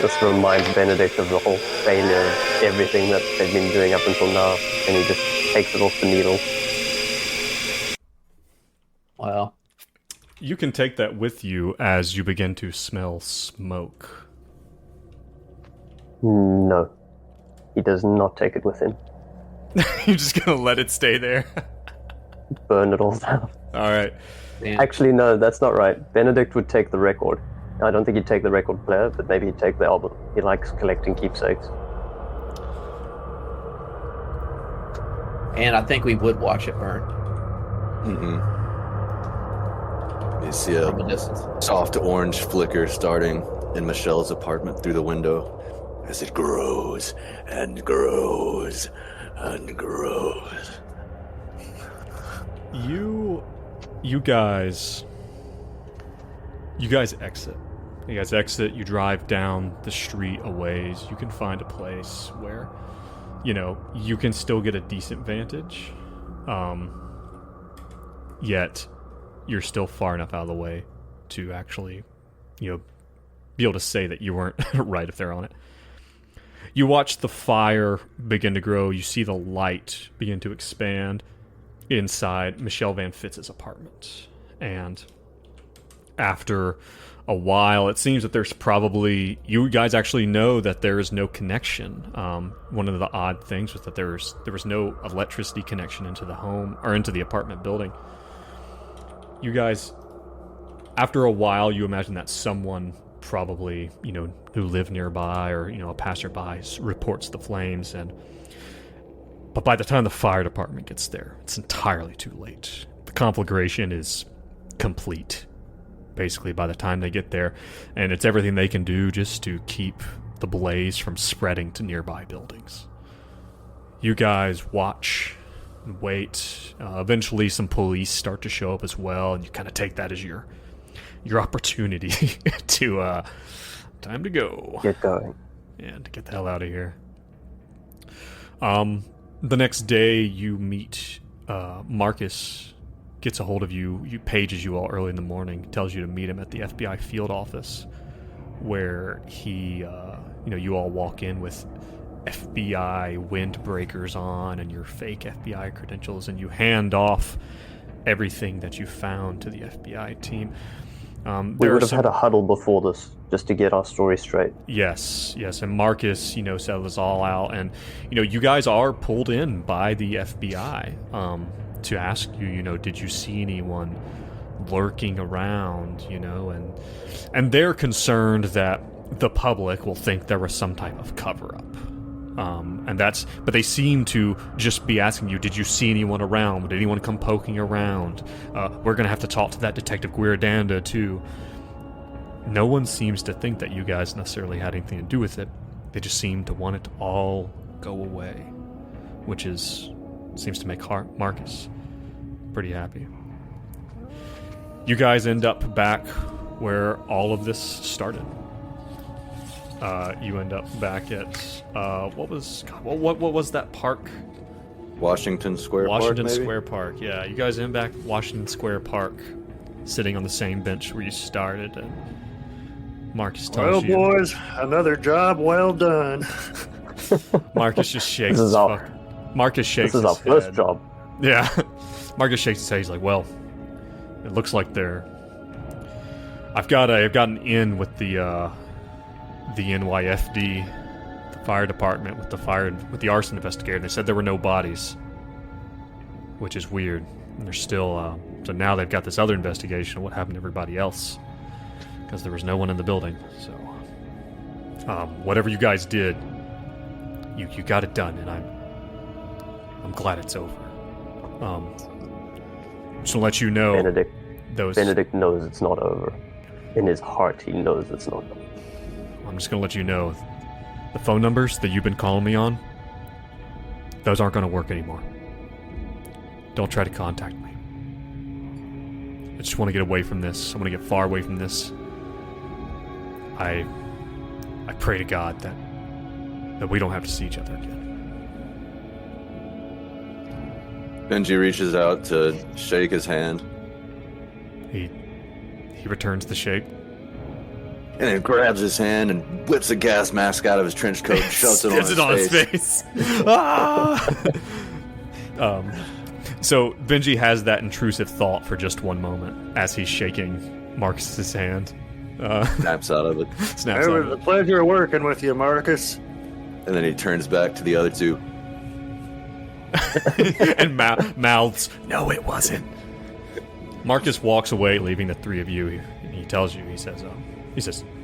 This reminds Benedict of the whole failure of everything that they've been doing up until now, and he just takes it off the needle. Wow. You can take that with you as you begin to smell smoke. No. He does not take it with him. You're just gonna let it stay there? Burn it all down. Alright. Man. Actually, no, that's not right. Benedict would take the record. I don't think he'd take the record player, but maybe he'd take the album. He likes collecting keepsakes. And I think we would watch it burn You see from a a distance. soft orange flicker starting in Michelle's apartment through the window as it grows and grows and grows. You guys exit. You guys exit, you drive down the street a ways. You can find a place where, you can still get a decent vantage. Yet, you're still far enough out of the way to actually, be able to say that you weren't right if they're on it. You watch the fire begin to grow. You see the light begin to expand inside Michelle Van Fitz's apartment. And after a while, it seems that there's probably, you guys actually know that there is no connection. One of the odd things was that there was no electricity connection into the home or into the apartment building. You guys, after a while, you imagine that someone probably, who lived nearby or, a passerby reports the flames, but by the time the fire department gets there, it's entirely too late. The conflagration is complete, basically, by the time they get there, and it's everything they can do just to keep the blaze from spreading to nearby buildings. You guys watch and wait. Eventually, some police start to show up as well, and you kind of take that as your opportunity to time to go. Get going. And to get the hell out of here. The next day, you meet Marcus. Gets a hold of you, pages you all early in the morning, tells you to meet him at the FBI field office, where he, you all walk in with FBI windbreakers on and your fake FBI credentials, and you hand off everything that you found to the FBI team. We would have had a huddle before this, just to get our story straight. Yes, and Marcus, settled us all out, and, you guys are pulled in by the FBI, to ask you, did you see anyone lurking around, and they're concerned that the public will think there was some type of cover-up. But they seem to just be asking you, did you see anyone around? Did anyone come poking around? We're going to have to talk to that Detective Guirdanda, too. No one seems to think that you guys necessarily had anything to do with it. They just seem to want it to all go away, which seems to make Marcus pretty happy. You guys end up back where all of this started. You end up back at what was that park? Washington Square Park. Washington Square Park. Yeah, you guys end back at Washington Square Park, sitting on the same bench where you started, and Marcus tells you. Well, boys, another job well done. Marcus just shakes. This is our first job. Yeah. Marcus shakes his head. He's like, "Well, it looks like I've got an in with the NYFD, the fire department, with the arson investigator. And they said there were no bodies, which is weird. And they're still so now they've got this other investigation of what happened to everybody else, because there was no one in the building. So whatever you guys did, you got it done, and I'm glad it's over. Just to let you know, Benedict knows it's not over. In his heart, he knows it's not over. I'm just gonna let you know, the phone numbers that you've been calling me on, those aren't gonna work anymore. Don't try to contact me. I just want to get away from this. I want to get far away from this. I pray to God that we don't have to see each other again. Benji reaches out to shake his hand. He returns the shake. And then grabs his hand and whips a gas mask out of his trench coat and shoves it on his face. Ah! So Benji has that intrusive thought for just one moment as he's shaking Marcus's hand. Snaps out of it. It was a pleasure working with you, Marcus. And then he turns back to the other two. And mouths, "No, it wasn't." Marcus walks away, leaving the three of you. And he tells you, he says,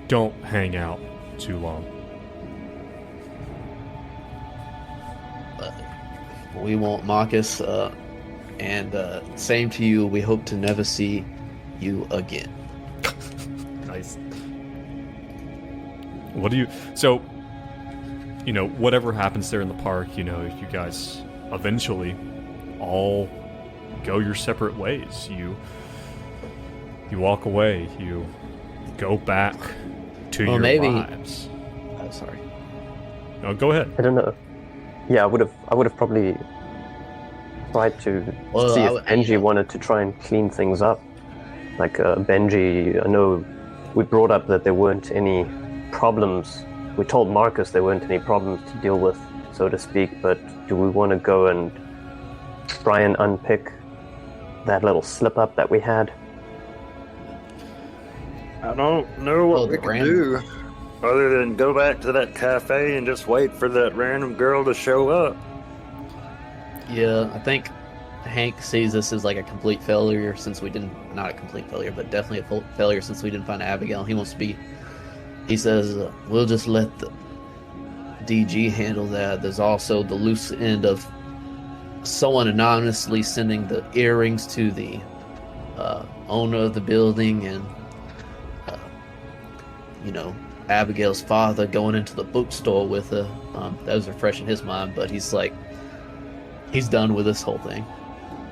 "Don't hang out too long." We won't, Marcus, and same to you. We hope to never see you again. Nice. So, whatever happens there in the park, you guys eventually all go your separate ways. You walk away. You go back to your lives. Oh, sorry. No, go ahead. I don't know. Yeah, I would have probably tried to see if Benji wanted to try and clean things up. Like Benji, I know we brought up that there weren't any problems. We told Marcus there weren't any problems to deal with, so to speak, but do we want to go and try and unpick that little slip-up that we had? I don't know what Oh, we the can random- do other than go back to that cafe and just wait for that random girl to show up. Yeah, I think Hank sees this as like a complete failure since we didn't, not a complete failure, but definitely a failure since we didn't find Abigail. He wants to be, he says, we'll just let the DG handle that. There's also the loose end of someone anonymously sending the earrings to the owner of the building, and Abigail's father going into the bookstore with her. That was refreshing his mind, but he's like, he's done with this whole thing.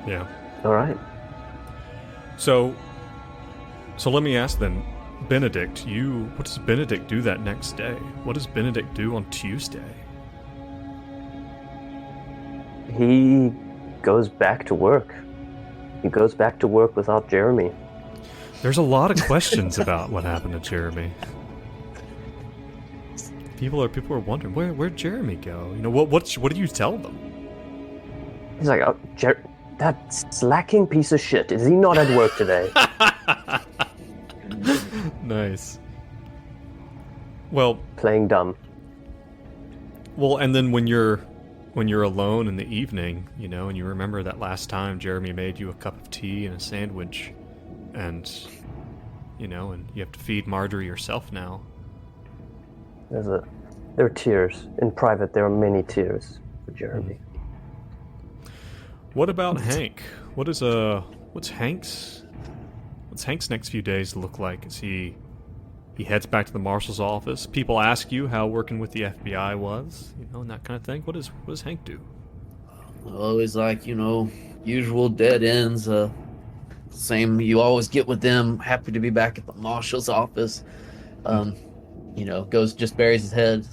Yeah. All right. So let me ask then, Benedict, what does Benedict do that next day? What does Benedict do on Tuesday? He goes back to work. He goes back to work without Jeremy. There's a lot of questions about what happened to Jeremy. People are wondering where'd Jeremy go? What do you tell them? He's like, oh, that slacking piece of shit. Is he not at work today? Nice. Well, Playing dumb. and then when you're alone in the evening, and you remember that last time Jeremy made you a cup of tea and a sandwich, and and you have to feed Marjorie yourself now. There are tears. In private, there are many tears for Jeremy. What about Hank? What's Hank's next few days look like? Is he heads back to the marshal's office? People ask you how working with the FBI was, and that kind of thing. What does Hank do? Always like, usual dead ends. Same you always get with them. Happy to be back at the marshal's office. Goes, just buries his head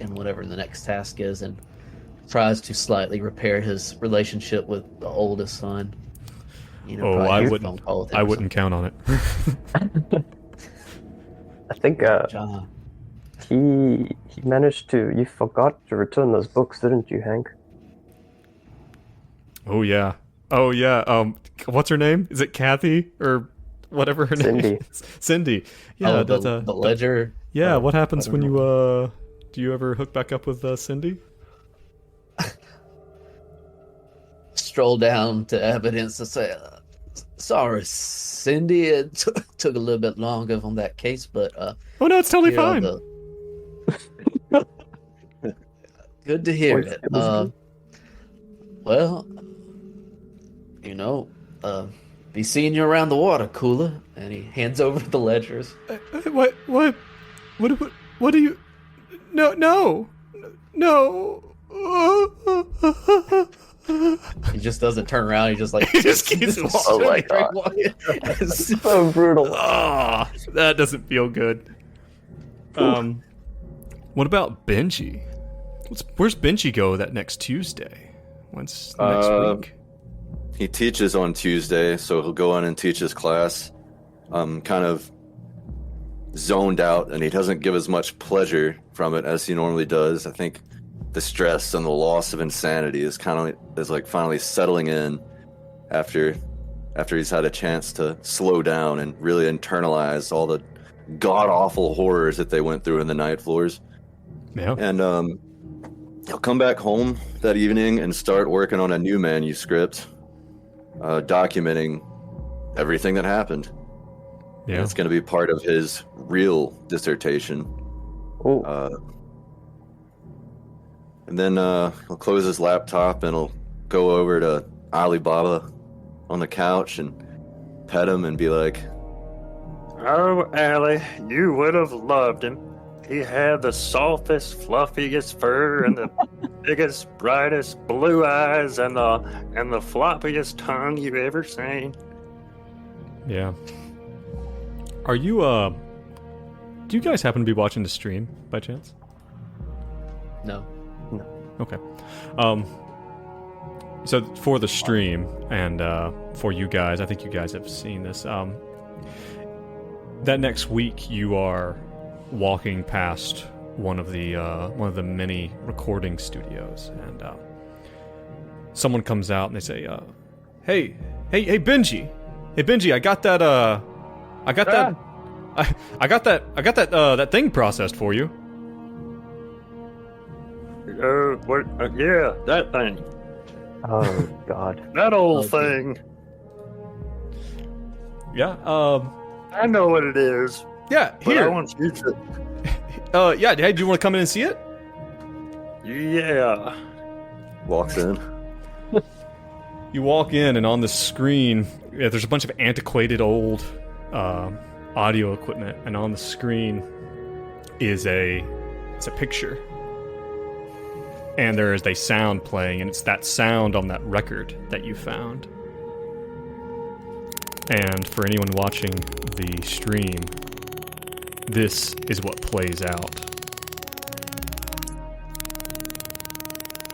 in whatever the next task is, and tries to slightly repair his relationship with the oldest son. Probably I have a wouldn't. phone call with him I or wouldn't count on it. I think something. he managed to. You forgot to return those books, didn't you, Hank? Oh yeah. What's her name? Is it Kathy or whatever her name Cindy. is? Cindy. Yeah. The ledger. Yeah. What happens when whatever. you do you ever hook back up with Cindy? Stroll down to evidence to say, sorry, Cindy, it took a little bit longer on that case, but Oh no, it's totally here are fine. good to hear Voice it. chemistry. Well, be seeing you around the water cooler. And he hands over the ledgers. What do you? No. He just doesn't turn around. He just like He just keeps Oh my God. So brutal. Ah, that doesn't feel good. What about Benji? Where's Benji go that next Tuesday? When's next week? He teaches on Tuesday, so he'll go in and teach his class. Kind of zoned out, and he doesn't give as much pleasure from it as he normally does. I think the stress and the loss of insanity is finally settling in after he's had a chance to slow down and really internalize all the god awful horrors that they went through in the night floors. Yeah. And he'll come back home that evening and start working on a new manuscript, documenting everything that happened. Yeah. And it's going to be part of his real dissertation. Oh, And then he'll close his laptop and he'll go over to Alibaba on the couch and pet him and be like, Oh, Allie, you would have loved him. He had the softest, fluffiest fur and the biggest, brightest blue eyes and the floppiest tongue you've ever seen. Yeah. Are you do you guys happen to be watching the stream by chance? No. Okay. So for the stream and for you guys, I think you guys have seen this. That next week you are walking past one of the many recording studios, and someone comes out and they say, "Hey, Benji, I got that I got that thing processed for you. What? Yeah, that thing. Oh God. That old Okay. thing. Yeah. I know what it is, Yeah. but I Here. want you to. Yeah. Hey, do you want to come in and see it? Yeah. Walks in. You walk in, and on the screen, there's a bunch of antiquated old audio equipment, and on the screen is it's a picture, and there is a sound playing, and it's that sound on that record that you found. And for anyone watching the stream, this is what plays out.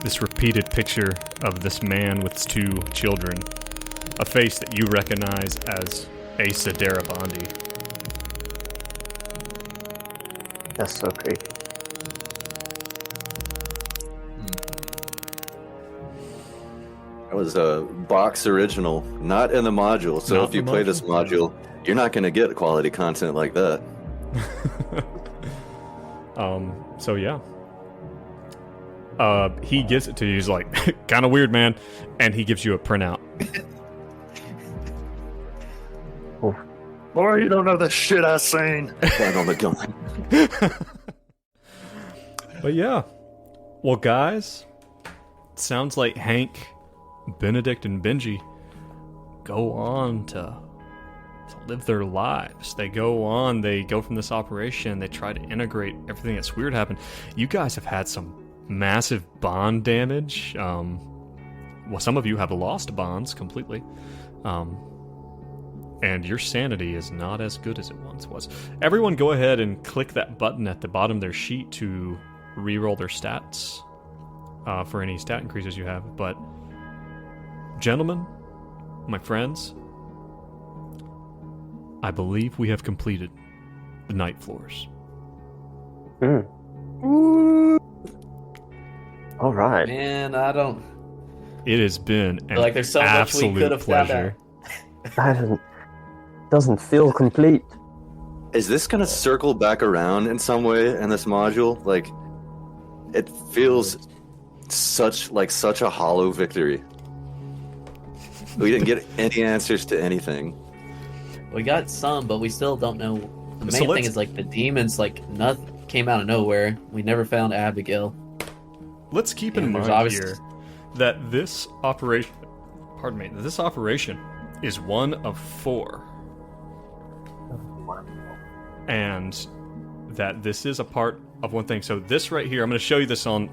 This repeated picture of this man with his 2 children, a face that you recognize as Asa Darabandi. That's so creepy. That was a box original, not in the module. So Not if you the play this module. module, you're not going to get quality content like that. So yeah. He gives it to you. He's like, kind of weird, man. And he gives you a printout. Boy, you don't know the shit I seen. Right on the gun. But yeah. Well, guys, it sounds like Hank, Benedict, and Benji go on to live their lives. They go from this operation, they try to integrate everything that's weird happened. You guys have had some massive bond damage. Well, some of you have lost bonds completely. And your sanity is not as good as it once was. Everyone go ahead and click that button at the bottom of their sheet to reroll their stats for any stat increases you have. But, gentlemen, my friends, I believe we have completed the night floors. All right. Man, I don't It has been an feel like there's so much we absolute could have found pleasure. out. That doesn't feel complete. Is this going to circle back around in some way in this module? Like, it feels such a hollow victory. We didn't get any answers to anything. We got some, but we still don't know. The So main let's- thing is like the demons, like nothing came out of nowhere. We never found Abigail. Let's keep in And there's mind obviously- here that this operation, this operation is one of 4. And that this is a part of one thing. So this right here, I'm going to show you this on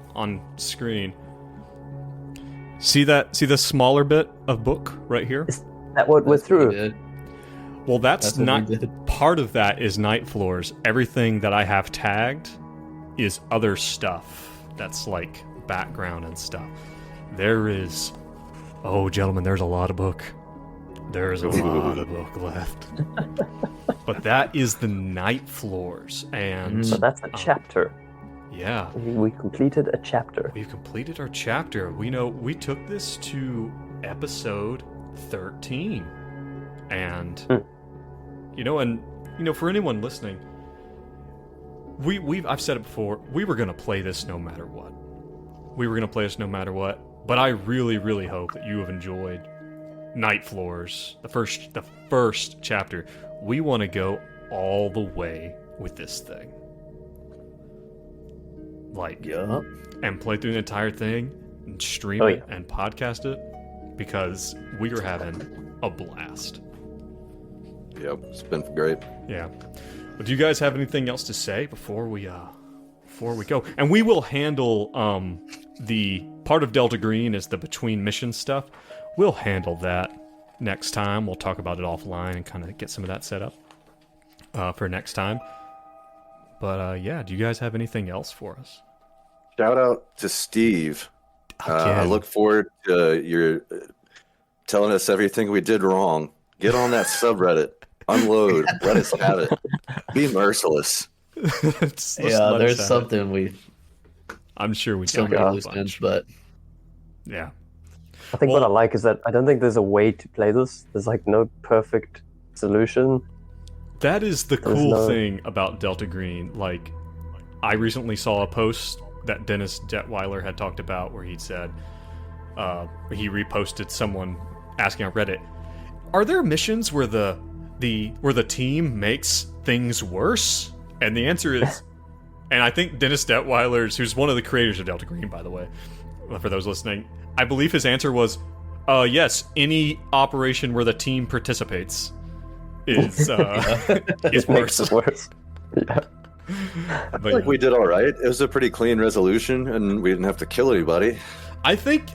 screen. See the smaller bit of book right here? Is that what we're That's what we through? did. Well, that's That's what not we did. part of that is night floors. Everything that I have tagged is other stuff. That's like background and stuff. There is, oh gentlemen, there's a lot of book. There's a lot of book left. But that is the night floors, and So that's a chapter. yeah, We completed a chapter. we've completed our chapter. We took this to episode 13, and for anyone listening, I've said it before. We were gonna play this no matter what. But I really, really hope that you have enjoyed Night Floors, the first chapter. We want to go all the way with this thing, Yup. and play through the entire thing, and stream Oh, it, yeah. and podcast it, because we are having a blast. Yep, it's been great. Yeah. Well, do you guys have anything else to say before we go? And we will handle the part of Delta Green is the between mission stuff. We'll handle that next time. We'll talk about it offline and kind of get some of that set up for next time. But yeah, do you guys have anything else for us? Shout out to Steve. I Again. look forward to your telling us everything we did wrong. Get on that subreddit. Unload. Let us have it. Be merciless. Let's Yeah, let there's us have it. something we I'm sure we still can got get a loose ends, bunch. but Yeah. I think what I Well- like is that I don't think there's a way to play this. There's like no perfect solution. That is the There's cool no- thing about Delta Green. Like, I recently saw a post that Dennis Detweiler had talked about where he'd said, he reposted someone asking on Reddit, are there missions where the team makes things worse? And the answer is, and I think Dennis Detweiler's, who's one of the creators of Delta Green, by the way, for those listening, I believe his answer was, yes, any operation where the team participates is is It makes worse. it worse. Yeah. I feel like we did all right. It was a pretty clean resolution, and we didn't have to kill anybody. I think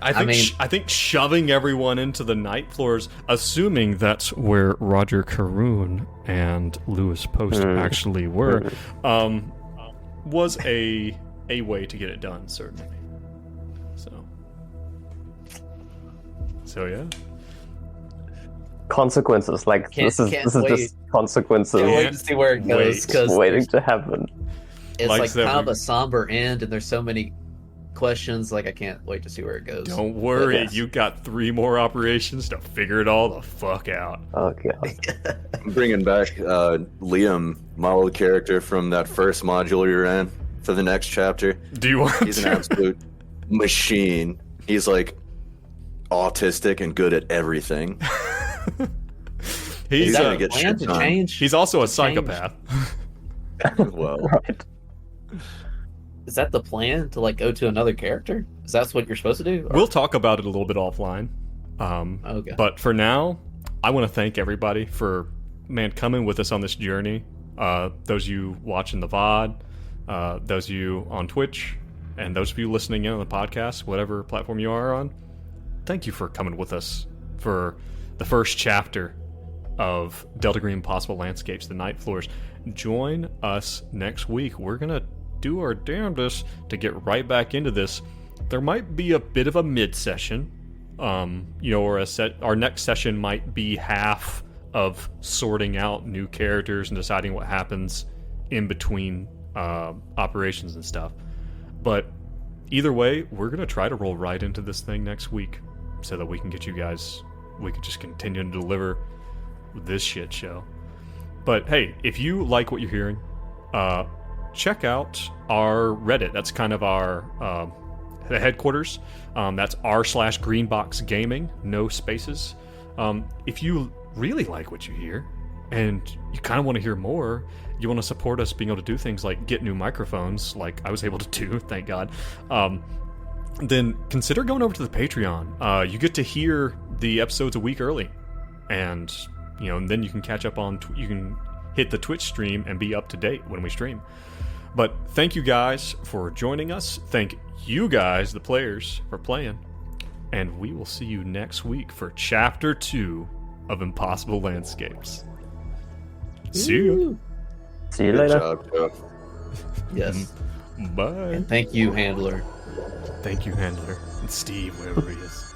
shoving everyone into the night floors, assuming that's where Roger Caroon and Lewis Post actually were, was a way to get it done, certainly. So yeah. Consequences, like Can't this is wait. just consequences Can't wait to see where it goes because waiting to happen. it's Like like said, kind of we- a somber end, and there's so many questions. Like I can't wait to see where it goes. Don't worry, Yes. you got 3 more operations to figure it all the fuck out. Oh god. I'm bringing back Liam, my old character from that first module you're in, for the next chapter. Do you want He's an to? absolute machine. He's like autistic and good at everything. He's Is that gonna a get plan shit to done. change? he's also a change? psychopath. Well, Right. Is that the plan to like go to another character? Is that what you're supposed to do? Or- We'll talk about it a little bit offline. Okay. But for now, I want to thank everybody for coming with us on this journey. Those of you watching the VOD, those of you on Twitch, and those of you listening in on the podcast, whatever platform you are on. Thank you for coming with us for the first chapter of Delta Green Possible Landscapes, the Night Floors. Join us next week. We're going to do our damnedest to get right back into this. There might be a bit of a mid-session, or our next session might be half of sorting out new characters and deciding what happens in between operations and stuff. But either way, we're going to try to roll right into this thing next week so that we can get you guys, we can just continue to deliver this shit show. But hey, if you like what you're hearing, check out our Reddit. That's kind of our the headquarters. That's r/Greenbox Gaming, no spaces. If you really like what you hear and you kind of want to hear more, you want to support us being able to do things like get new microphones, like I was able to do, thank God, then consider going over to the Patreon. You get to hear the episodes a week early, and and then you can catch up on, you can hit the Twitch stream and be up to date when we stream. But thank you guys for joining us. Thank you guys, the players, for playing. And we will see you next week for Chapter 2 of Impossible Landscapes. See you. See you good later. job, Joe. Yes. Bye. And thank you, handler. Thank you, Handler. And Steve, wherever he is.